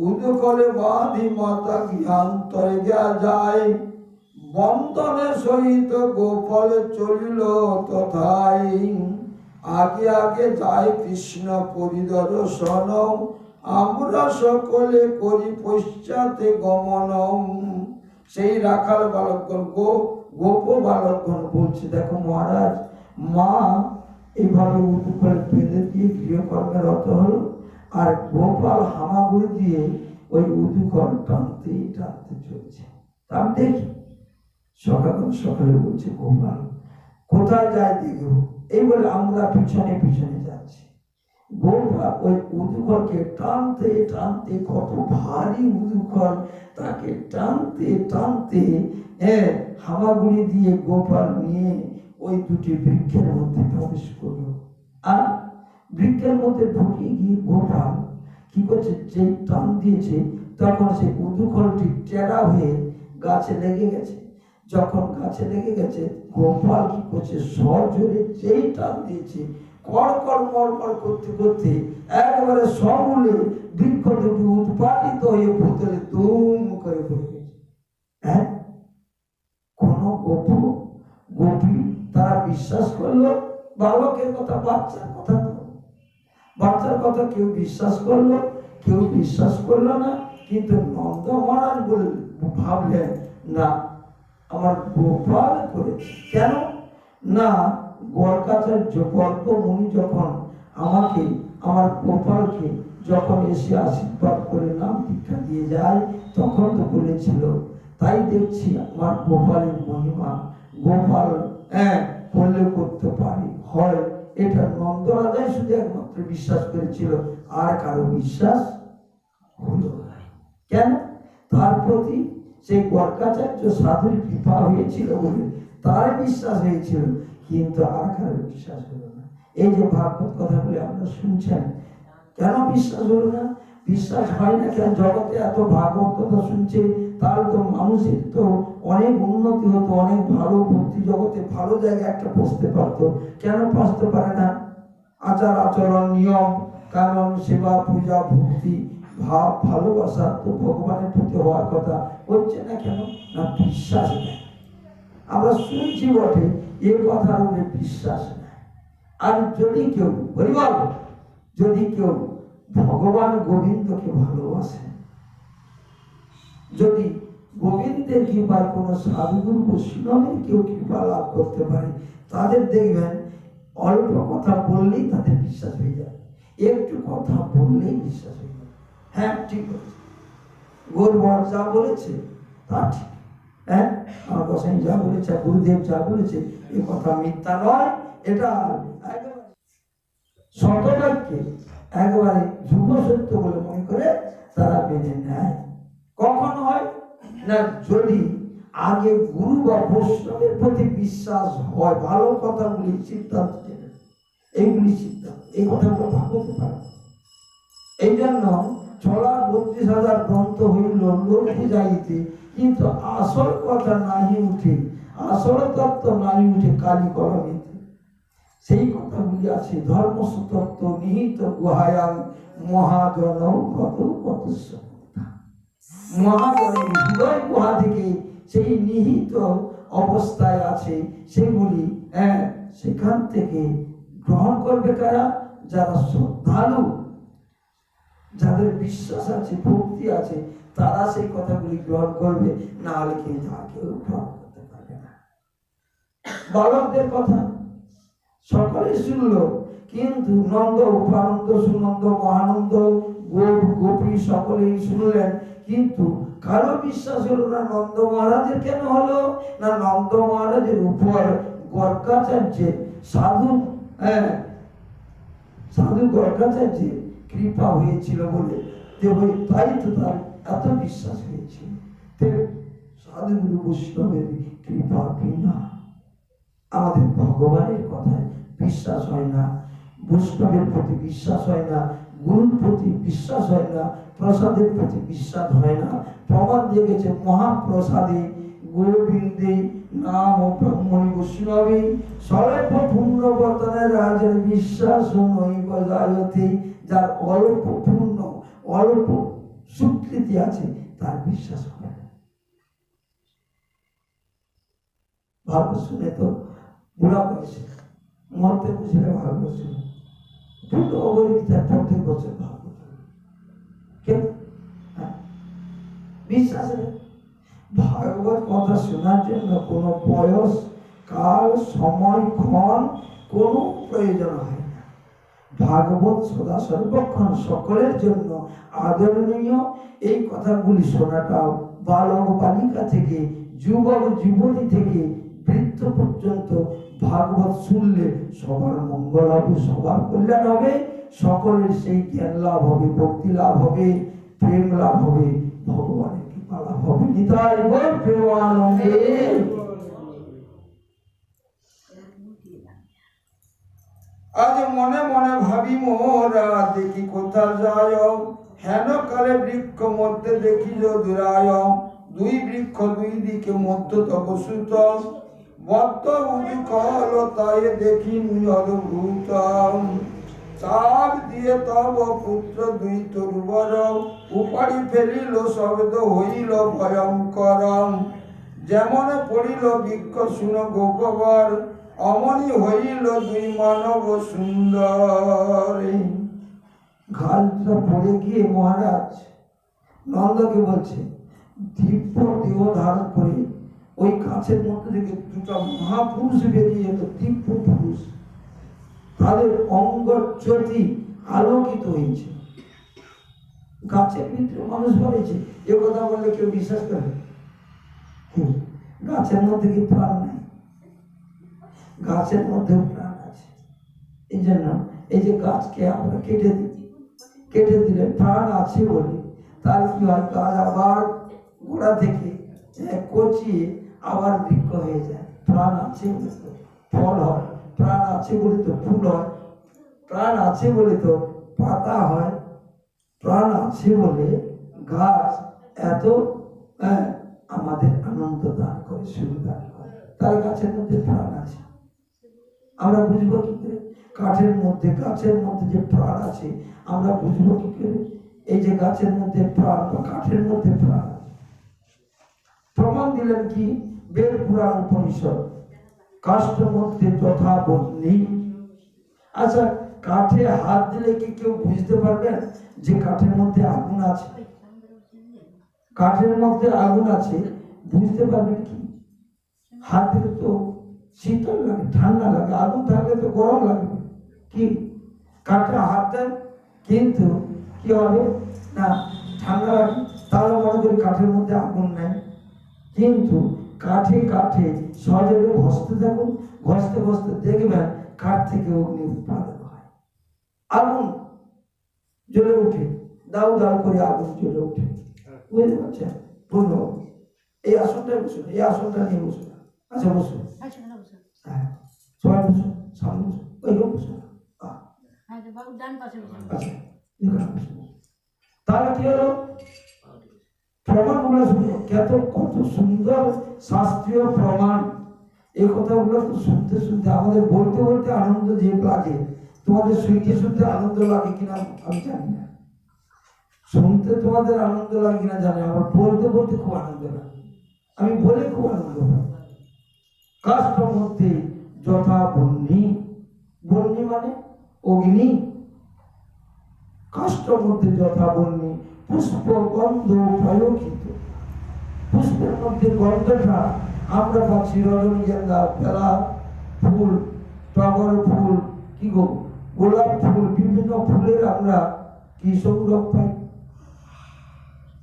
উদকলে বাঁধি মাতা জ্ঞান্তরে যায়, বন্দনে সহিত গোপাল চলিল তথায়, আগে আগে যায় কৃষ্ণ পরিদর্শন, আমরা সকলে করি পশ্চাতে গমন। সেই রাখাল বালকগণ, গোপ বালকগণ বলছে দেখো মহারাজ, মা এইভাবে উদুকল বেঁধে দিয়ে গৃহকর্মে রত হলো, আর গোপাল হামাগুড়ি দিয়ে ওই উদুকল টানতে টানতে চলছে। আমি দেখি সকালে বলছে গোপাল কোথায় যায় দেখবো, এই বলে আমরা পিছনে পিছনে যাচ্ছি। গোপাল ওই উদুকলকে টানতে টানতে, কত ভারী উদুকল, তাকে টানতে টানতে হামাগুড়ি দিয়ে গোপাল নিয়ে ওই দুটি বৃক্ষের মধ্যে প্রবেশ করলো। আর বৃক্ষের মধ্যে ঢুকে গিয়ে গোপাল কি করছে, যে টান দিয়েছে তখন সেই উদুকলটি টেরা হয়ে গাছে লেগে গেছে। যখন গাছে লেগে গেছে, গোপাল কি করছে, সজোরে যেই টান দিয়েছে, কড়কড় মড়মড় করতে করতে একেবারে সমূলে বৃক্ষ দুটি উৎপাদিত হয়ে ভূতলে দুম করে পড়ে গেছে। কোন গোপী তারা বিশ্বাস করলো বালকের কথা, বাচ্চার কথা কেউ বিশ্বাস করলো, কেউ বিশ্বাস করলো না। কিন্তু নন্দ মহারাজ বলে ভাবলেন না, আমার গোপাল করেছে। কেন না, গর্গাচার্য গর্গ মুনি যখন আমাকে, আমার গোপালকে যখন এসে আশীর্বাদ করে নাম দীক্ষা দিয়ে যায়, তখন তো বলেছিল, তাই দেখছি আমার গোপালের মহিমা, গোপাল করলে করতে পারি হয়, এটা নন্দরাজাই শুধু একমাত্র বিশ্বাস করেছিল, আর কারো বিশ্বাস হলো না। কেন? তার প্রতি সেই গর্গাচার্য সাধুর কৃপা হয়েছিল বলে তার বিশ্বাস হয়েছিল, কিন্তু আর কারো বিশ্বাস হলো না। এই যে ভাগবত কথাগুলি আপনারা শুনছেন, কেন বিশ্বাস হলো না? বিশ্বাস হয় না কেন? জগতে এত ভাগবত কথা শুনছে, তাহলে তো মানুষের তো অনেক উন্নতি হতো, অনেক ভালো ভক্তি জগতে ভালো জায়গায় একটা বসতে পারতো, কেন বসতে পারে না? আচার আচরণ, নিয়ম কারণ, সেবা পূজা ভক্তি ভাব ভালোবাসা তো ভগবানের প্রতি হওয়ার কথা, হচ্ছে না কেন? না বিশ্বাস নেই। আমরা শুনছি বটে, এ কথার উপরে বিশ্বাস নেই। আর যদি কেউ পরিবার, যদি কেউ ভগবান গোবিন্দকে ভালোবাসে, যদি গোবিন্দের কৃপায় কোন সাধুগুরু বৈষ্ণবের কেউ কৃপা লাভ করতে পারে, তাদের দেখবেন অল্প কথা বললেই তাদের বিশ্বাস হয়ে যায়, একটু কথা বললেই বিশ্বাস হয়ে যায়। হ্যাঁ ঠিক বলেছে, গৌরবর যা বলেছে তা ঠিক। হ্যাঁ, আমার গোসাই যা বলেছে, গুরুদেব যা বলেছে, এ কথা মিথ্যা নয়। এটা একেবারে শতবাক্যে একেবারে ধ্রুব সত্য বলে মনে করে তারা মেনে নেয়। কখন হয় না, যদি আগে গুরু বা বৈষ্ণবের প্রতি বিশ্বাস হয়, ভালো কথাগুলি সিদ্ধান্ত নেবেন, এইগুলি সিদ্ধান্ত, এই কথাগুলো ভাবতে পারে। এই জন্য ছড়া 32,000 গ্রন্থ হইল লোক বুঝাইতে, কিন্তু আসল কথা নাহি উঠে, আসল তত্ত্ব নাহি উঠে কালি কলমেতে। সেই কথাগুলি আছে ধর্মসূত্র নিহিত গুহায়াম মহাজন কত কত মহাজনের হৃদয় গুহা থেকে সেই নিহিত অবস্থায় আছে সেগুলি। হ্যাঁ, সেখান থেকে গ্রহণ করবে কারা? যারা শ্রদ্ধালু, যাদের বিশ্বাস আছে, ভক্তি আছে, তারা সেই কথাগুলি গ্রহণ করবে, না হলে কেউ গ্রহণ করতে পারবে না। বালকদের কথা সকলে শুনলো, কিন্তু নন্দ, উপানন্দ, সুনন্দ, মহানন্দ, গোপ, গোপী সকলেই শুনলেন, কিন্তু কারো বিশ্বাস হলো না। নন্দ মহারাজের কেন হলো না? নন্দ মহারাজের উপর গর্গাচার্যের সাধু সাধু গর্গাচার্যের কৃপা হয়েছিল বলে, তাই তো তার এত বিশ্বাস হয়েছিল। সাধুগুরু বৈষ্ণবের কৃপা বিনা আমাদের ভগবানের কথায় বিশ্বাস হয় না, বৈষ্ণবের প্রতি বিশ্বাস হয় না, গুরুর প্রতি বিশ্বাস হয় না, প্রসাদের প্রতি বিশ্বাস হয় না। প্রমাণ দিয়ে গেছে মহাপ্রসাদে গোবিন্দে নাম ব্রহ্মণী বৈষ্ণবী স্বল্প পুণ্যবর্তনে রাজের বিশ্বাস নৈব জায়তে। যার অল্প পুণ্য, অল্প স্বীকৃতি আছে, তার বিশ্বাস হবে না। ভাগ্য শুনে তো বুড়া বয়সে মরতে বুঝলে ভাগ্য শুনে কিন্তু অবৈধতার প্রত্যেক বছর ভাগ্য কেন বিশ্বাস নেই। ভাগবত কথা শোনার জন্য কোনো বয়স, কাল, সময়, ক্ষণ কোনো প্রয়োজন হয় না। ভাগবত সদা সর্বক্ষণ সকলের জন্য আদরণীয়। এই কথাগুলি শোনাটা বালক বালিকা থেকে যুবক যুবতী থেকে বৃদ্ধ পর্যন্ত ভাগবত শুনলে সবার মঙ্গল হবে, সবার কল্যাণ হবে, সকলের সেই জ্ঞান লাভ হবে, ভক্তি লাভ হবে, প্রেম লাভ হবে, ভগবানের কৃপা লাভ হবে। নিতাই গৌর প্রেমানন্দে। আজ মনে মনে ভাবি মোরা দেখি কোথা যায়, হেন কালে বৃক্ষ মধ্যে দেখি যদুরায়। দুই বৃক্ষ দুই দিকে মধ্য তপসুত, বদ্ধ উদুকল তাই দেখি অদ্ভুত। চাপ দিয়ে তব পুত্র দুই তরুবর, উপাড়ি ফেলিল শব্দ হইল ভয়ঙ্কর। যেমন পড়িল বৃক্ষ শুন গোপবর, অমনি হইল দুই মানব সুন্দর। ঘাসটা পড়ে গিয়ে মহারাজ নন্দকে বলছে, দিব্য দেহ ধারণ করে ওই গাছের মধ্যে থেকে দুটা মহাপুরুষ বেরিয়ে এলো, দিব্য পুরুষ। তাদের অঙ্গ জ্যোতি আলোকিত হয়েছে। গাছের ভিতরে মানুষ বলেছে, এ কথা বললে কেউ বিশ্বাস করে? গাছের মধ্যে কি প্রাণ নাই? গাছের মধ্যে প্রাণ আছে। এই জন্য এই যে গাছকে আমরা কেটে দিলে প্রাণ আছে বলে তার কি হয়, গাছ আবার গোড়া থেকে কচিয়ে আবার বৃক্ষ হয়ে যায়। প্রাণ আছে বলে তো ফল হয়, প্রাণ আছে বলে তো ফুল হয়, প্রাণ আছে বলে তো পাতা হয়, প্রাণ আছে বলে গাছ এত আমাদের আনন্দ দান করে, সুবিধা করে। তার গাছের মধ্যে প্রাণ আছে। আমরা বুঝবো কি করে? কাঠের মধ্যে, গাছের মধ্যে যে প্রাণ আছে আমরা বুঝবো কি করে? এই যে গাছের মধ্যে প্রাণ বা কাঠের মধ্যে প্রাণ আছে। প্রমাণ দিলেন কি? বেদ পুরাণ উপনিষদ, কাষ্ঠের মধ্যে যথা বহ্নি। আচ্ছা, কাঠে হাত দিলে কি কেউ বুঝতে পারবেন যে কাঠের মধ্যে আগুন আছে? কাঠের মধ্যে আগুন আছে বুঝতে পারবেন কি? হাত দিলে তো শীতল লাগে, ঠান্ডা লাগে, আগুন থাকলে তো গরম লাগবে। কি কাঠে হাত দেন, কিন্তু কি হবে? না ঠান্ডা লাগে, তাহলে মনে করি কাঠের মধ্যে আগুন নাই। কিন্তু কাঠে কাঠে সহজে ঘষতে থাকুন, ঘষতে ঘষতে দেখবেন কাঠ থেকে অগ্নি উৎপাদন হয়, আগুন জ্বলে ওঠে, দাউ দাউ করে আগুন জ্বলে ওঠে। বুঝতে পারছেন? বলবো এই আসনটাই বসুন, এই আসনটা নিয়ে বসুন। আচ্ছা বসুন, হ্যাঁ সবাই বসুন, সামনে বসুন, ওইরকম বসুন। আচ্ছা তাহলে কি হলো, প্রমাণগুলো শুনে কত সুন্দর শাস্ত্রীয় প্রমাণ। এই কথাগুলো তো শুনতে শুনতে আমাদের বলতে বলতে আনন্দ যে লাগে, তোমাদের শুনতে শুনতে আনন্দ লাগে কিনা আমি জানি না, শুনতে তোমাদের আনন্দ লাগে কিনা জানি, আমার বলতে বলতে খুব আনন্দ লাগে, আমি বলে খুব আনন্দ পাই। কাষ্ঠ মধ্যে যথা বহ্নি, বহ্নি মানে অগ্নি, কাষ্ঠ মধ্যে যথা বহ্নি পুষ্প গন্ধ প্রয়োগিত। পুষ্পের মধ্যে গন্ধটা আমরা পাচ্ছি রজনীগন্ধা, বেলা ফুল, টগর ফুল, কি গো গোলাপ ফুল, বিভিন্ন ফুলের আমরা কি সংগ্রহ পাই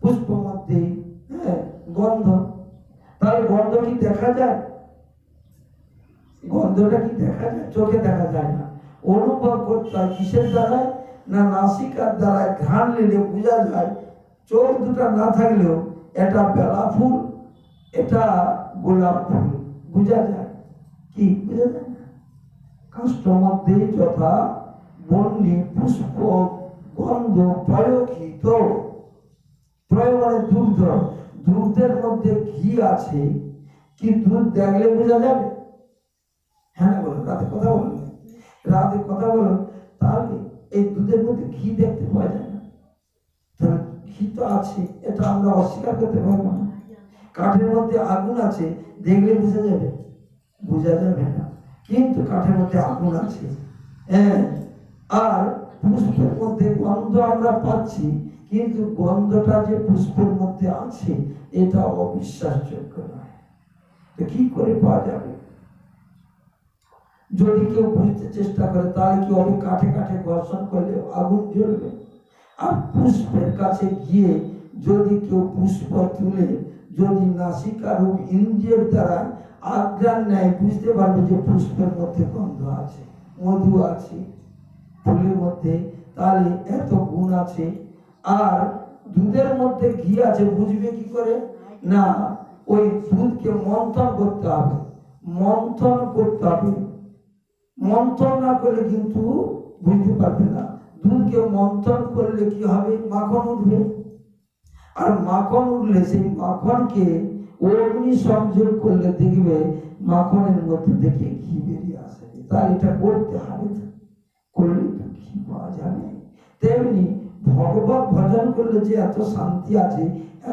পুষ্প মধ্যে। হ্যাঁ গন্ধ, তাহলে গন্ধ কি দেখা যায়? গন্ধটা কি দেখা যায়? চোখে দেখা যায় না, অনুভব করতে হয়। কিসের দ্বারায়? না নাসিকার দ্বারায় ঘ্রাণ নিলে বোঝা যায়। চোখ দুটা না থাকলেও এটা বেলা ফুল, এটা গোলাপ ফুল বোঝা যায়। কি বোঝা যায় না? কাষ্ঠ মধ্যে যথা বহ্নি পুষ্প গন্ধ প্রয়োগিত। প্রয়োগ মানে দুগ্ধ, দুগ্ধের মধ্যে ঘি আছে, কি দুধ দেখলে বোঝা যাবে? হ্যাঁ না বলুন, রাতে কথা বলুন, রাতে কথা বলুন, তাহলে এই দুধের মধ্যে ঘি দেখতে পাওয়া যায় না, তাহলে ঘি তো আছে, এটা আমরা অস্বীকার করতে পারবো না। কাঠের মধ্যে আগুন আছে, দেখলে বোঝা যাবে? বোঝা যাবে না, কিন্তু কাঠের মধ্যে আগুন আছে। হ্যাঁ, আর পুষ্পের মধ্যে গন্ধ আমরা পাচ্ছি, কিন্তু গন্ধটা যে পুষ্পের মধ্যে আছে এটা অবিশ্বাসযোগ্য নয়। তো কি করে পাওয়া যাবে? যদি কেউ বুঝতে চেষ্টা করে তাহলে কি হবে? কাঠে কাঠে ঘর্ষণ করলে আগুন জ্বলবে। আর পুষ্পের কাছে গিয়ে যদি কেউ পুষ্প তুলে যদি নাসিকা রূপ ইন্দ্রিয়ের দ্বারা আজ্ঞান নেয়, বুঝতে পারবে যে পুষ্পের মধ্যে গন্ধ আছে, মধু আছে ফুলের মধ্যে, তাহলে এত গুণ আছে। আর দুধের মধ্যে ঘি আছে, বুঝবে কি করে? না ওই দুধকে মন্থন করতে হবে, মন্থন করতে হবে। মন্থন না করলে কিন্তু বুঝতে পারবে না। দুধকে মন্থন করলে কি হবে? মাখন উঠবে, আর মাখন উঠলে সেই মাখনকে অগ্নি সংযোগ করলে দেখবে মাখনের মধ্যে থেকে ঘি বেরিয়ে আসে। তার এটা করতে হবে, করলে তো ঘি পাওয়া যাবে। তেমনি ভগবত ভজন করলে যে এত শান্তি আছে,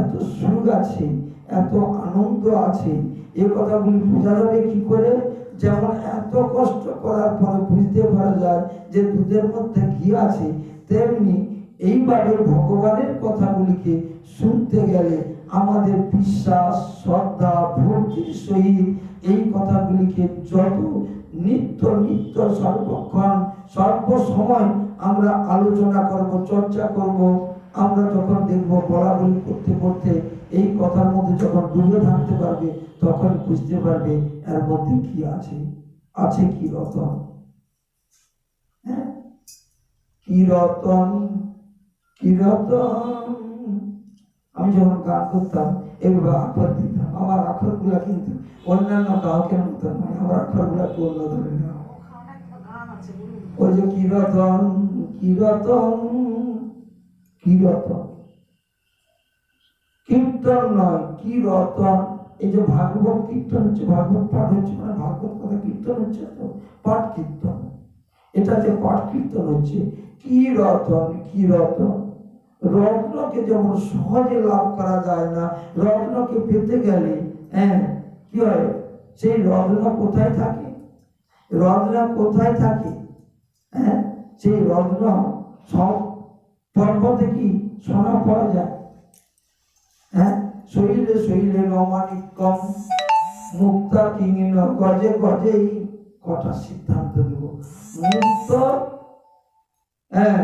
এত সুখ আছে, এত আনন্দ আছে, এ কথাগুলি বোঝা যাবে কি করে? যেমন এত কষ্ট করার পরে বুঝতে পারা যায় যে দুধের মধ্যে ঘি আছে, তেমনি এইভাবে ভগবানের কথাগুলিকে শুনতে গেলে আমাদের বিশ্বাস, শ্রদ্ধা, ভক্তির সহিত এই কথাগুলিকে যত নিত্য নিত্য সর্বক্ষণ সর্বসময় আমরা আলোচনা করব, চর্চা করব, আমরা যখন দেখব বলা বলি করতে করতে এই কথার মধ্যে যখন ডুবে থাকতে পারবে, তখন বুঝতে পারবে এর মধ্যে কি আছে। আছে কি রতন? হ্যাঁ, কি রতন, কি রতন। আমি যখন গান করতাম এগুলো আক্ষর দিতাম, আমার আক্ষর গুলা কিন্তু অন্যান্য গায়কের মতো নয়, আমার আক্ষর গুলা একটু অন্য ধরনের। ওই যে কি রতন, কি রতন, কি রতন, কীর্তন নয়, কি রতন। এই যে ভাগবত কীর্তন হচ্ছে, ভাগবত পাঠ হচ্ছে, মানে ভাগবত কথা কীর্তন হচ্ছে, তো পাঠ কীর্তন, এটা যে পাঠ কীর্তন হচ্ছে। কি রতন, কি রতন। রত্নকে যেমন সহজে লাভ করা যায় না, রত্নকে পেতে গেলে হ্যাঁ কি হয়? সেই রত্ন কোথায় থাকে? রত্ন কোথায় থাকে? হ্যাঁ, সেই রত্ন সব পর্বতে কি সোনা পাওয়া যায়? হ্যাঁ, শৈলে শৈলে নমানিকম মুক্তা কিঙ্গিন গজে গজেই। কটা সিদ্ধান্ত দেব? মুক্ত, হ্যাঁ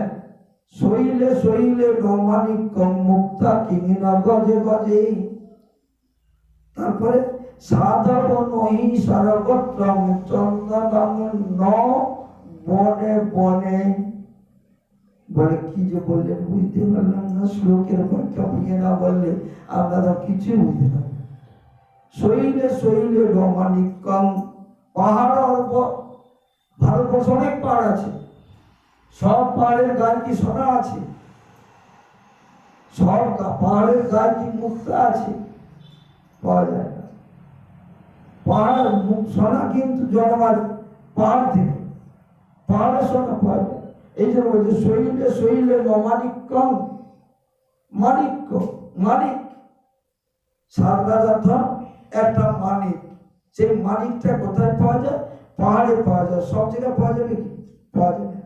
শৈলে শৈলে রমানিক মুক্তা কিমিন গজে গজে। তারপরে সাধব নহি সর্বত্র চন্দন ন বনে বনে। বলে কি যে বললেন বুঝতে পারলাম না, শ্লোকের ব্যাখ্যা ভেঙে না বললে আপনারা কিছু বুঝতে পারবেন। শৈলে শৈলে রমানিকম, পাহাড় অল্প, ভারতবর্ষে অনেক পাহাড় আছে, সব পাহাড়ের গায়ে কি সোনা আছে? সব পাহাড়ের গায়ে কি মুক্তা আছে? পাওয়া যায় না। পাহাড় সোনা কিন্তু জন্মায় পাহাড় থেকে, পাহাড়ের সোনা পাওয়া যায়। এই জন্য বলছে শৈলে শৈলে রমানিকম, মানিক্য, মানিক, সারদার অর্থ একটা মানিক। সেই মানিকটা কোথায় পাওয়া যায়? পাহাড়ে পাওয়া যায়। সব জায়গায় পাওয়া যাবে কি? পাওয়া যাবে।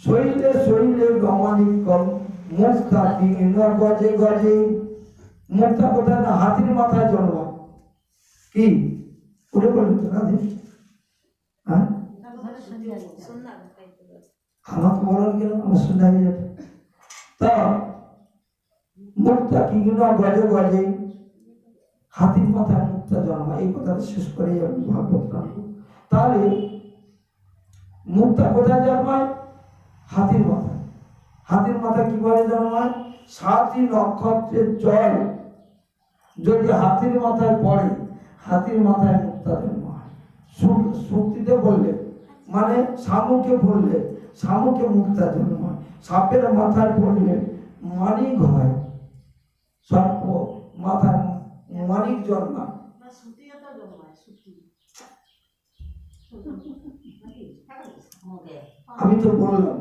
শৈলে শৈলে রমানিকম মুক্তা কিমিন গজে গজে। মুক্তা কোথায়? না হাতির মাথায় জন্মায়। কি উঠে বলবি তো না দিন? হ্যাঁ আমাকে বলার গেল আমার শুনে যাবে। তা মুক্তা কিমিন গজে গজে, হাতির মাথায় মুক্তা জন্মায়। এই কথাটা শেষ করে আমি ভাগবত রাখবো। তাহলে মুক্তা কোথায় জন্মায়? হাতির মাথায়। হাতির মাথায় কিভাবে জন্মায়? 7টি নক্ষত্রের জল যদি হাতির মাথায় পড়ে, হাতির মাথায় মুক্তা জন্মায়। শক্তিতে বললে মানে শামুকে বললে শামুকে মুক্তা জন্মায়। সাপের মাথায় পড়লে মানিক হয়, সর্প মাথায় মানিক জন্মায়। আমি তো বললাম।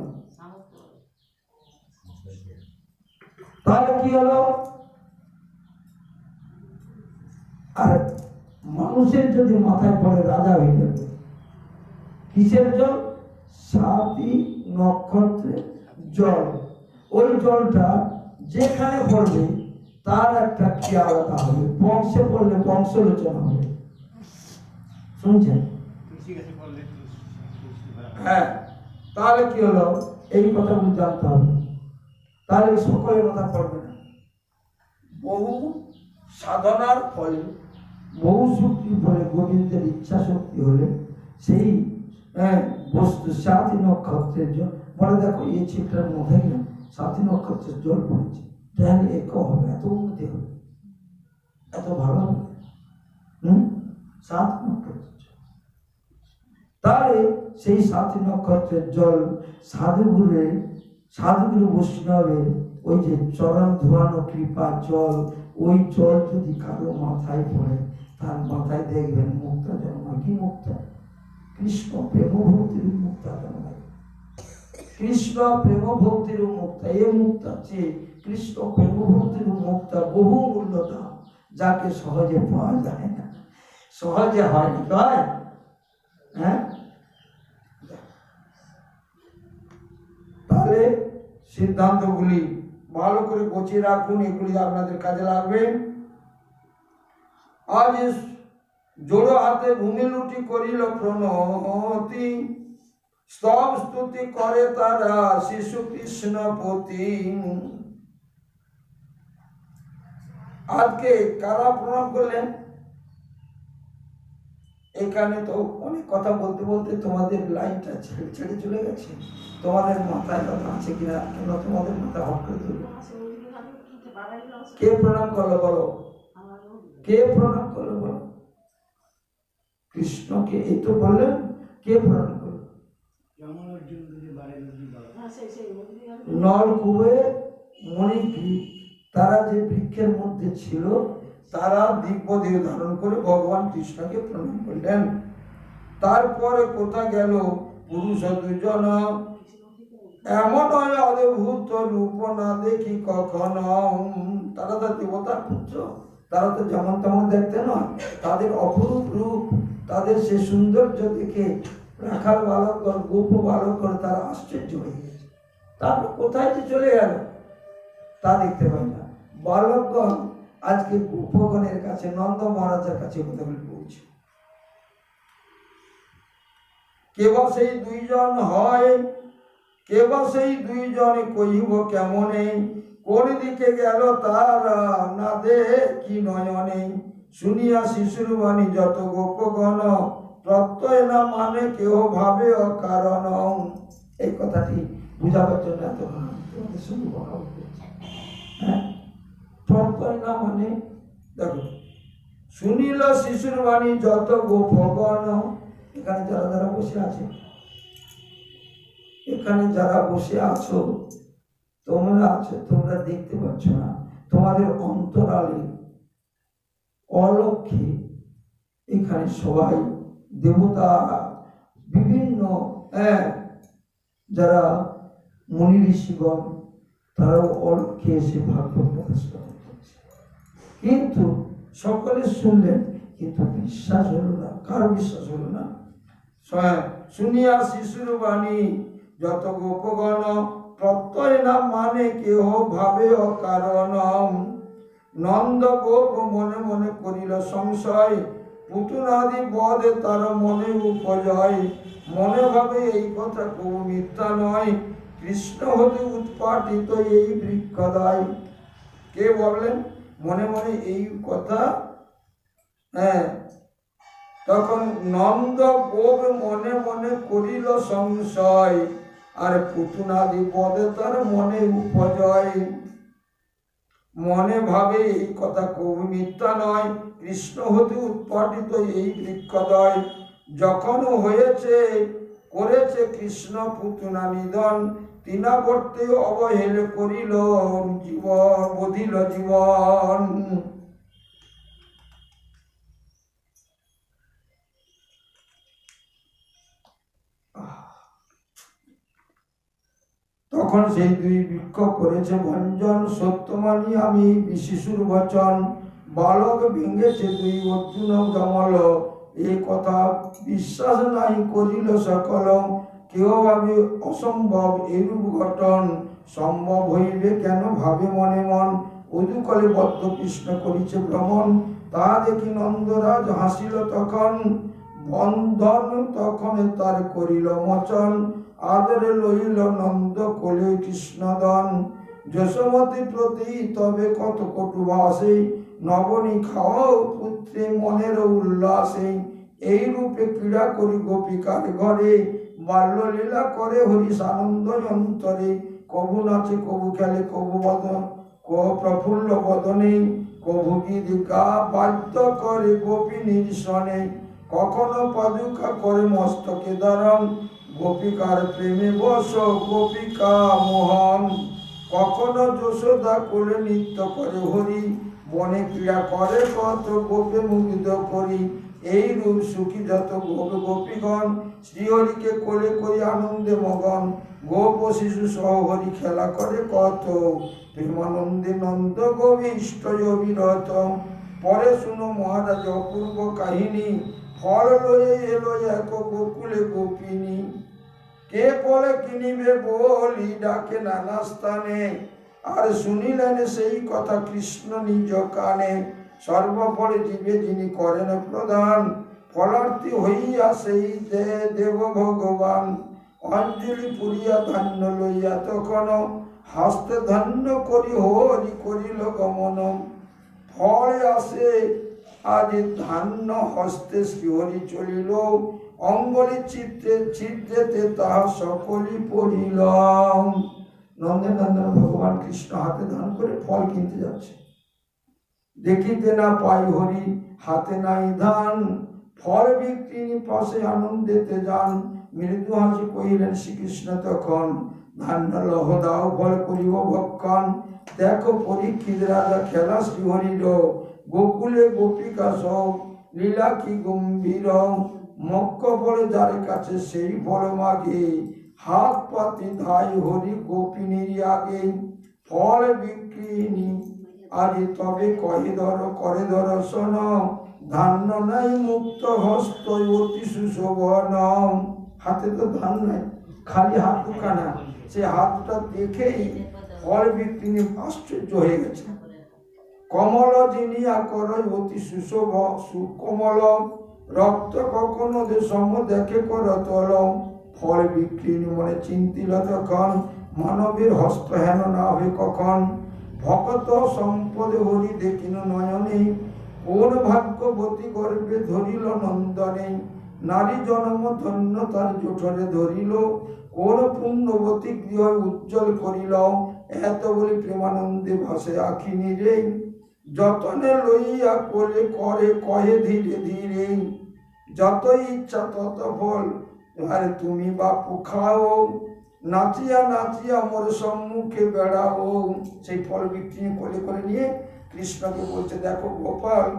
তাহলে কি হলো? আর মানুষের যদি মাথায় পড়ে রাজা হয়ে যাবে। কিসের জল? 7টি নক্ষত্রের জল। ওই জলটা যেখানে পড়বে তার একটা কি আলাদা হবে। বংশে পড়লে বংশলোচনা হবে। শুনছেন? হ্যাঁ, তাহলে কি হলো? এই কথাগুলো জানতে হবে। তাহলে সকলের কথা পড়বে না। বহু সাধনার ফলে, বহু শক্তির ফলে, গোবিন্দের ইচ্ছা শক্তি হলে সেই বস্তু 7টি নক্ষত্রের জল বলে। দেখো এই ছিপটার মধ্যে 7টি নক্ষত্রের জল পড়েছে, তাহলে এক হবে, এত উন্নতি হবে, এত ভালো হবে। 7 নক্ষত্রের জল। তাহলে সেই 7টি নক্ষত্রের জল সাধুগুরু বৈষ্ণবের ওই যে চরণ ধোয়ানো কৃপা জল, ওই জল যদি কারো মাথায় পড়ে, তার মাথায় দেখবেন মুক্তা জন্মায়। কি মুক্তা? কৃষ্ণ প্রেম ভক্তির মুক্তা জন্মায়। কৃষ্ণ প্রেম ভক্তির মুক্তা। এই মুক্তা চেয়ে কৃষ্ণ প্রেম ভক্তির মুক্তা বহু মূল্য দাম, যাকে সহজে পাওয়া যায় না, সহজে হয়নি। তাই হ্যাঁ, তাহলে সিদ্ধান্তগুলি ভালো করে গোছিয়ে রাখুন, এগুলি আপনাদের কাজে লাগবে। আজ জোড়ো হাতে ভূমি লুটি করিল প্রণতি, স্তব স্তুতি করে তারা শিশু কৃষ্ণপতি। আজকে কারা প্রণাম করলেন? এখানে তো অনেক কথা বলতে বলতে তোমাদের লাইনটা ছেড়ে ছেড়ে চলে গেছে। তোমাদের মাথায় কথা আছে কিনা? কেন তোমাদের মাথায় হট করে তুলবে? কে প্রণাম করলো বলো? কে প্রণাম করলো বলো? কৃষ্ণকে এই তো বললেন। কে প্রণাম করলো? নলকূপে মণিগ্রীব, তারা যে বৃক্ষের মধ্যে ছিল, তারা দিব্য দেহ ধারণ করে ভগবান কৃষ্ণকে প্রণাম করলেন। তারপরে কোথা গেল পুরুষ দুজন, এমন অদ্ভুত রূপ না দেখি কখনো। তারা তো দেবতার পুত্র, তারা তো যেমন তেমন দেখতে নয়, তাদের অপরূপ রূপ, তাদের সে সৌন্দর্য দেখে রাখাল বালকগণ, গোপ বালকগণ তারা আশ্চর্য হয়ে গেছে। তারপর কোথায় যে চলে গেল তা দেখতে পাই না। বালকগণ আজকে গোপগণের কাছে, নন্দ মহারাজের কাছে কথাগুলি পৌঁছে। কেবল সেই 2 জন হয় কেবল সেই দুইজন কহিব কেমনে, কোন দিকে গেল তারা না দেখি নয়নে। শুনিয়া শিশুর বাণী যত গোপগণ, প্রত্যয় না মানে কেহ ভাবে অকারণ। এই কথাটি বুঝাবার জন্য এত তোমাদের সঙ্গে বলা হচ্ছে। হ্যাঁ, প্রত্যয় না মানে দেখো, শুনিল শিশুর বাণী যত গোপগণ। এখানে যারা যারা বসে আছে, এখানে যারা বসে আছো, তোমরা আছো, তোমরা দেখতে পাচ্ছ না, তোমাদের অন্তরালে অলক্ষে এখানে সবাই দেবতা, বিভিন্ন যারা মুনি ঋষিগণ, তারাও অলক্ষে এসে ভাগবত কথা শ্রবণ করছে। কিন্তু সকলে শুনলেন, কিন্তু বিশ্বাস হলো না। কারো বিশ্বাস হলো না। শুনিয়া শিশুর বাণী যত গোপগণ, প্রত্যয় না মানে কেহ ভাবে অকারণ। নন্দ গোপ মনে মনে করিল সংশয়, পুতুনাদি বধে তার মনে উপজয়। মনে ভাবে এই কথা কেউ মিথ্যা নয়, কৃষ্ণ হতে উৎপাটিত এই বৃক্ষদায়। কে বললেন মনে মনে এই কথা? তখন নন্দ গোপ মনে মনে করিল সংশয়, আর পুতুনাদি বধে তার মনে উপজয়। মনে ভাবে এই কথা কবি মিথ্যা নয়, কৃষ্ণ হতে উৎপাটিত এই বৃক্ষদয়। যখন হয়েছে করেছে কৃষ্ণ পুতুনা নিধন, তিনাবর্তে অবহেলে করিল জীবন, বধিল জীবন। তখন সেই দুই বৃক্ষ করেছে ভঞ্জন, সত্য মানি আমি শিশুর বচন। বালক ভেঙেছে দুই অর্জুন জমল, এ কথা বিশ্বাস নাই করিল সকল। কেউ ভাবে অসম্ভব এরূপ ঘটন, সম্ভব হইবে কেন ভাবে মনে মন। অদুকলে বদ্ধ কৃষ্ণ করিছে ভ্রমণ, তা দেখি নন্দরাজ হাসিল তখন। বন্ধন তখন তার করিল মোচন, আদরে লইল নন্দ কোলে কৃষ্ণদন। যশোমতী প্রতি তবে কত কটু ভাষে, নবনী খাওয়াও পুত্রে মনের উল্লাসে। এই রূপে ক্রীড়া করি গোপিকার ঘরে, বাল্যলীলা করে হরিশ আনন্দ অন্তরে। কবু নাচে কবু খেলে কবু বদন, প্রফুল্ল বদনে কবু গীত গা বাদ্য করে গোপিনীর সনে। কখনো পাদুকা করে মস্তকে ধারণ, গোপিকার প্রেমে বস গোপিকা মোহন। কখনো যশোদা কোলে নৃত্য করে হরি, বনে ক্রীড়া করে কত গোপে মুগ্ধ করি। এই রূপ সুখী যত গোপ গোপীগণ, শ্রীহরিকে কোলে করি আনন্দে মগন। গোপ ও শিশু সহ হরি খেলা করে কত, প্রেমানন্দে নন্দ গোবিষ্ট অবিরত। পরে শুনো মহারাজ অপূর্ব কাহিনী, ফল লয়ে এলো এক গোকুলে গোপিনী। কে বলে কিনিবে বলি ডাকে নানা স্থানে, আর শুনিলেন সেই কথা কৃষ্ণ নিজ কানে। সর্বফলে জীবে যিনি করেন প্রদান, ফলার্থী হইয়া সেই দেব ভগবান। অঞ্জলি পুরিয়া ধান্য লইয়া তখন, হস্তে ধন্য করি হরি করিল গমন। ফলে আসে আজ ধান্য হস্তে শ্রীহরি চলিল, অঙ্গলি চিত্তে ছিদ্রেতে তাহা সকলই পড়িল। নন্দন নন্দন ভগবান কৃষ্ণ হাতে ধান করে ফল কিনতে যাচ্ছে, দেখিতে না পাই হরি হাতে নাই ধান। ফল বিক্রি পাশে আনন্দেতে যান, মৃদু হাসি কহিলেন শ্রীকৃষ্ণ তখন, ধান্য লহ দাও ফল করিব ভক্ষণ। দেখো পরীক্ষিত রাজা খেলা শ্রীহরির, গোকুলে গোপিকা সব লীলা কি গম্ভীর। মক্ষ ফলে যার কাছে সেই ফল মাগে, হাত পাতি ধাই হরি গোপিনীর আগে। ফল বিক্রিনি আজ তবে কহে ধর করে দর্শন, ধান্য নাই মুক্ত হস্ত অতি সুশোভন। হাতে তো ধান নাই, খালি হাত দুখানা। সে হাতটা দেখেই ফল বিক্রিনি আশ্চর্য হয়ে গেছে। কমল জিনিয়া কর অতি সুশোভ সুকমল, রক্ত কখনো দেশম দেখে কর তল। ফল বিক্রিণী মনে চিন্তিল তখন, মানবের হস্ত হেন না হবে কখন। ভকত সম্পদে হরি দেখিন নয়নে, কোন ভাগ্যবতী গর্বে ধরিল নন্দনে। নারী জন্ম ধন্য তার জঠরে ধরিল, কোন পুণ্যবতী গৃহ উজ্জ্বল করিল। এত বলি প্রেমানন্দে ভাসে আখি নিরে, যতনে লইয়া কোলে করে কহে ধীরে ধীরে। যতই ইচ্ছা তত ফল আরে তুমি বাপু খাও, নাচিয়া নাচিয়া মোর সম্মুখে বেড়াও। সেই ফল বিক্রি কোলে করে নিয়ে কৃষ্ণকে বলছে, দেখো গোপাল,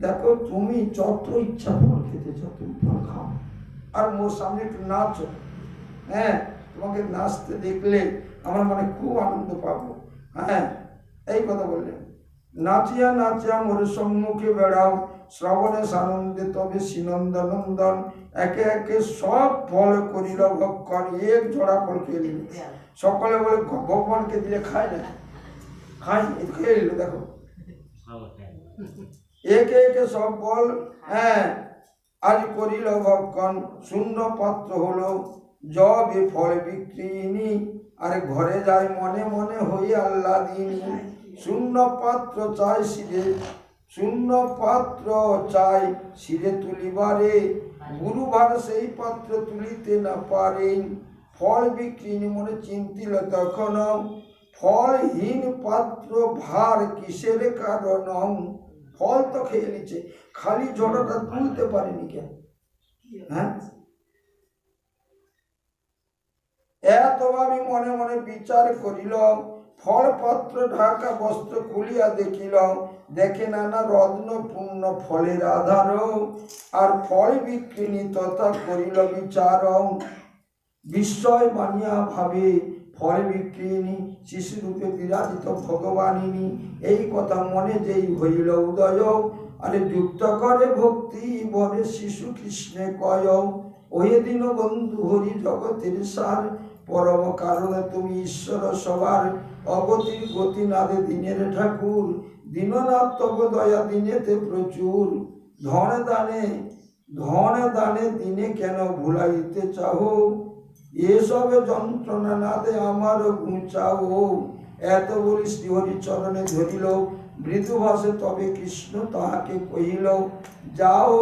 দেখো তুমি যত ইচ্ছা ফল খেতে চাও তুমি ফল খাও, আর মোর সামনে একটু নাচো। হ্যাঁ, তোমাকে নাচতে দেখলে আমার মনে খুব আনন্দ পাবো। হ্যাঁ, এই কথা বললেন। নাচিয়া নাচিয়া মোর সম্মুখে বেড়াও, শ্রবণে সানন্দে তবে শ্রীনন্দনন্দন। একে একে সব ফল করিল ভক্ষণ, এক জোড়া ফল খেয়ে নিল। সকলে বলে ভগবানকে দিলে খায় না, খাই খেয়ে নিল। দেখো একে একে সব ফল হ্যাঁ আজ করিল ভক্ষণ। শূন্য পাত্র হলো যবে ফল বিক্রিনি, আরে ঘরে যায় মনে মনে হই আহ্লাদিনী। শূন্য পাত্র চাই শিরে, শূন্য পাত্র চাই শিরে তুলিবারে, গুরুবার সেই পাত্র তুলিতে না পারে। ফল বিক্রিনি মনে চিন্তিল তখন, ফলহীন পাত্র ভার কিসের কারণ। ফল তো খেয়ে নিচ্ছে, খালি জড়াটা তুলতে পারেনি কেন? হ্যাঁ, এতভাবে মনে মনে বিচার করিল। ফল পাত্র ঢাকা বস্ত্র খুলিয়া দেখিল, দেখে নানা রত্ন পূর্ণ ফলের আধার। আর ফল বিক্রিনি তথা করিল বিচার। বিস্ময় মানিয়া ভাবে ফল বিক্রিনি, শিশুরূপে বিরাজিত ভগবানিনী। এই কথা মনে যেই হইল উদয়, আরে যুক্ত করে ভক্তি বলে শিশু কৃষ্ণে কয়। ওই দিন বন্ধু হরি জগতের সার, পরম কারণে তুমি ঈশ্বর সবার। অগতির গতি নাদে দিনের ঠাকুর, দীননাথ তব দয়া দিনেতে প্রচুর। ধনে দানে দিনে কেন ভুলাইতে চাও, এসবে যন্ত্রণা নাদে আমার ঘুচাও। এত বলি শ্রীহরি চরণে ধরিল, মৃদু ভাষে তবে কৃষ্ণ তাহাকে কহিল, যাও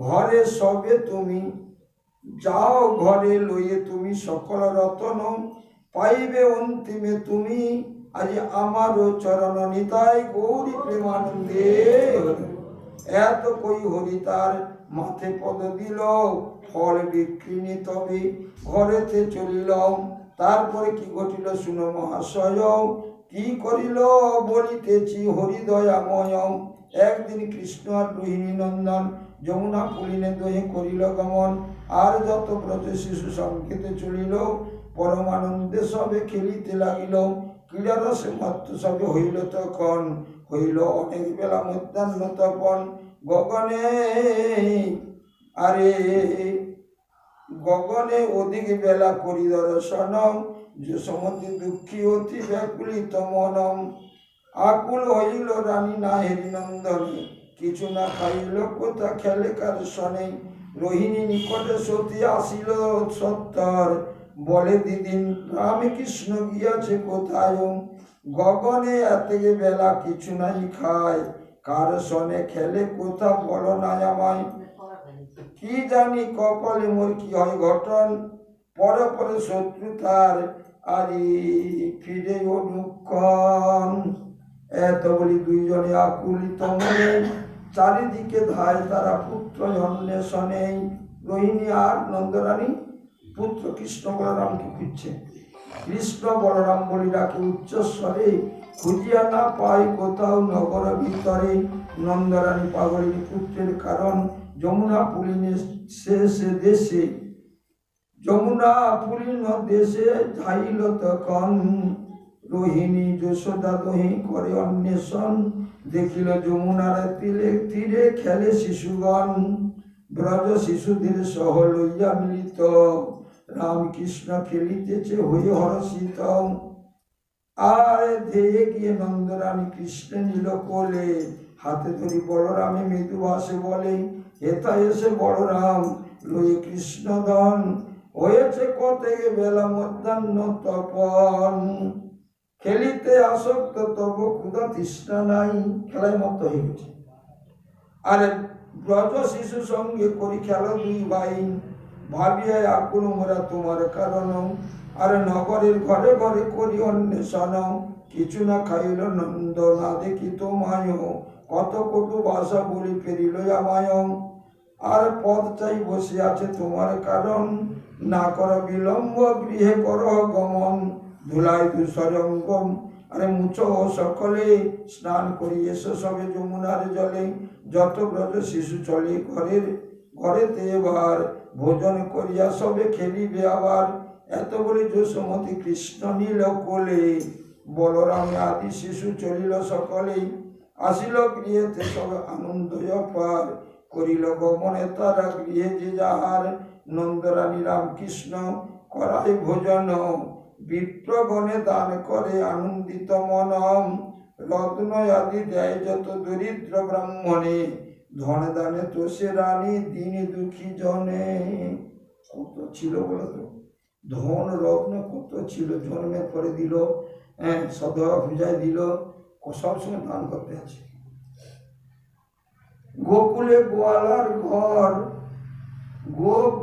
ঘরে সবে তুমি, যাও ঘরে লইয়ে তুমি সকল রতন। পাইবে অন্তিমে তুমি আজ আমার চরণ, নিতাই গৌরী প্রেমানন্দে। এত কই হরি তার মাথে পদ দিল, ফল বিক্রিনি তবে ঘরেতে চলিল। তারপরে কি ঘটিল শুনো মহাশয়, কি করিল বলিতেছি হরিদয়াময়। একদিন কৃষ্ণ আর রোহিণী নন্দন যমুনা পুলিনে দহে করিল গমন। আর যত ব্রজ শিশু সংকেতে চলিল, পরমানন্দে সবে খেলিতে লাগিল। ক্রীড়ারসে মত্ত সবে হইল তখন, হইল অনেক বেলা মধ্যাহ্ন তপন। গগনে আরে গগনে অধিক বেলা করি দর্শন, যশোমতি দুঃখী অতি ব্যাকুলিত মনম। আকুল হইল রানী না হেরি নন্দনে, কিছু না খাইল কোথা খেলে কার শনে। রোহিণী নিকটে সতী আসিল সত্তর, বলে দিদিন রামকৃষ্ণ গিয়াছে কোথায়। গগনে এত বেলা কিছু নাই খায়, কার শনে খেলে কোথা বলো না আমায়। কি জানি কপালে মোর কি হয় ঘটন, পরে পরে শত্রু তার আরি ফিরে অনুক্ষণ। এত বলি দুইজনে আকুলিত মনে, চারিদিকে ধায় তারা পুত্র অন্বেষণে। রোহিণী আর নন্দরানী পুত্র কৃষ্ণ বলরামকে খুঁজছে। কৃষ্ণ বলরাম বলি ডাকে উচ্চস্বরে, খুঁজিয়া না পাই কোথাও নগর ভিতরে। নন্দরানী পাগলিনী পুত্রের কারণ, যমুনা পুলিনে শেষে দেশে, যমুনা পুলিন দেশে যাইল তখন। রোহিণী যশোদা দহি করে অন্বেষণ, দেখিল যমুনার তীরে তীরে খেলে শিশুগণ। ব্রজ শিশুদের সহ লইয়া মিলিত, রামকৃষ্ণ খেলিতেছে হয়ে হর্ষিত। আর ধেয়ে গিয়ে নন্দরানী কৃষ্ণ নিল কোলে, হাতে ধরি বলরামে মৃদু ভাষে বলে, হেতা এসে বলরাম লয়ে কৃষ্ণধন। হয়েছে কতক বেলা মধ্যাহ্ন তপন, খেলিতে আসক্ত তবু ক্ষুধা তৃষ্ণা নাই, খেলায় মত্ত হয়ে গেছে। আরে ব্রজ শিশু সঙ্গে করি খেলা দুই ভাই, ভাবিয়া আকুল মোরা তোমার কারণ। আরে নগরের ঘরে ঘরে করি অন্বেষণ, কিছু না খাইল নন্দ না দেখি তোমায়, কত কটু ভাষা বলি ফেরিল আমায়। আর পদ চাই বসে আছে তোমার কারণ, না কর বিলম্ব গৃহে কর গমন, ধুলাই দুসরঙ্গম। আরে মুছো সকলে স্নান করি এসো সবে যমুনার জলে, যত ব্রজ শিশু চলে ঘরের ঘরেতে এবার, ভোজন করিয়া সবে খেলিবে আবার। এত বলে যশোমতী কৃষ্ণ নীল কোলে, বলরামে আদি শিশু চলিল সকলেই, আসিল গৃহেতে সবে আনন্দ অপার, করিল গমনে তারা গৃহে যে যাহার। নন্দরানী রামকৃষ্ণ করায় ভোজন, বিপ্রগণে দান করে আনন্দিত মনম। রত্ন আদি দেয় যত দরিদ্র ব্রাহ্মণে, ধন দানে তো সে রানী দিন দুঃখী জনে। কত ছিল বলতো, ধন রত্ন কত ছিল, জন্মের পরে দিল, সদা পূজায় দিল, সবসময় দান করতে আছে। গোকুলে গোয়ালার ঘর,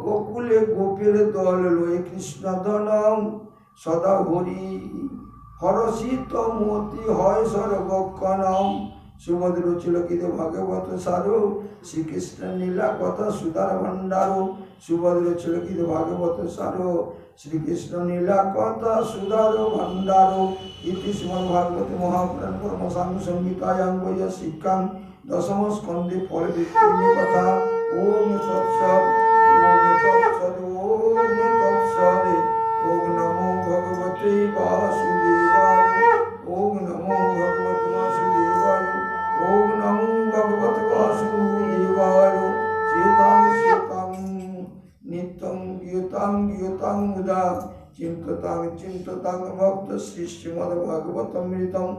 গোকুলে গোপের দল লয়ে কৃষ্ণ দনম, সদা হরি হরষিত মতি হয় সর্বক্ষণম। সুভদ্র ছিল গীতে ভাগবত সারো, শ্রীকৃষ্ণের নীলা কথা সুধার ভান্ডার। সুভদ্র ছিল গীতে ভাগবত সারো, শ্রীকৃষ্ণ নীলা কথা সুধার ভান্ডার। ইতি শ্রীমদ্ ভাগবতে মহাপুরাণ পরমসাং সংহিতায়াং বৈয় শিক্ষাং দশম স্কন্ধে ফল বিক্রিণী কথা। ওম তৎসৎ, ওম তৎসৎ, ওম তৎসৎ। ওম নমো ভগবতে বাসুদেবায়, ওম নমো ভগবতে বাসুদেবায়, ওম নমো ভগবতে বাসুদেবায়। চেতাং চেতাং নিত্যং গীতাং গীতাং মুদা, চিন্ততাং চিন্ততাং ভক্ত শ্রী শ্রীমদ্ ভাগবতমৃতম,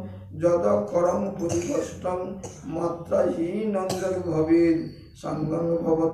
যদক্ষরং পরিকষ্টং মাত্রাহীনং যদ্ভবেৎ, সাঙ্গং ভবতি।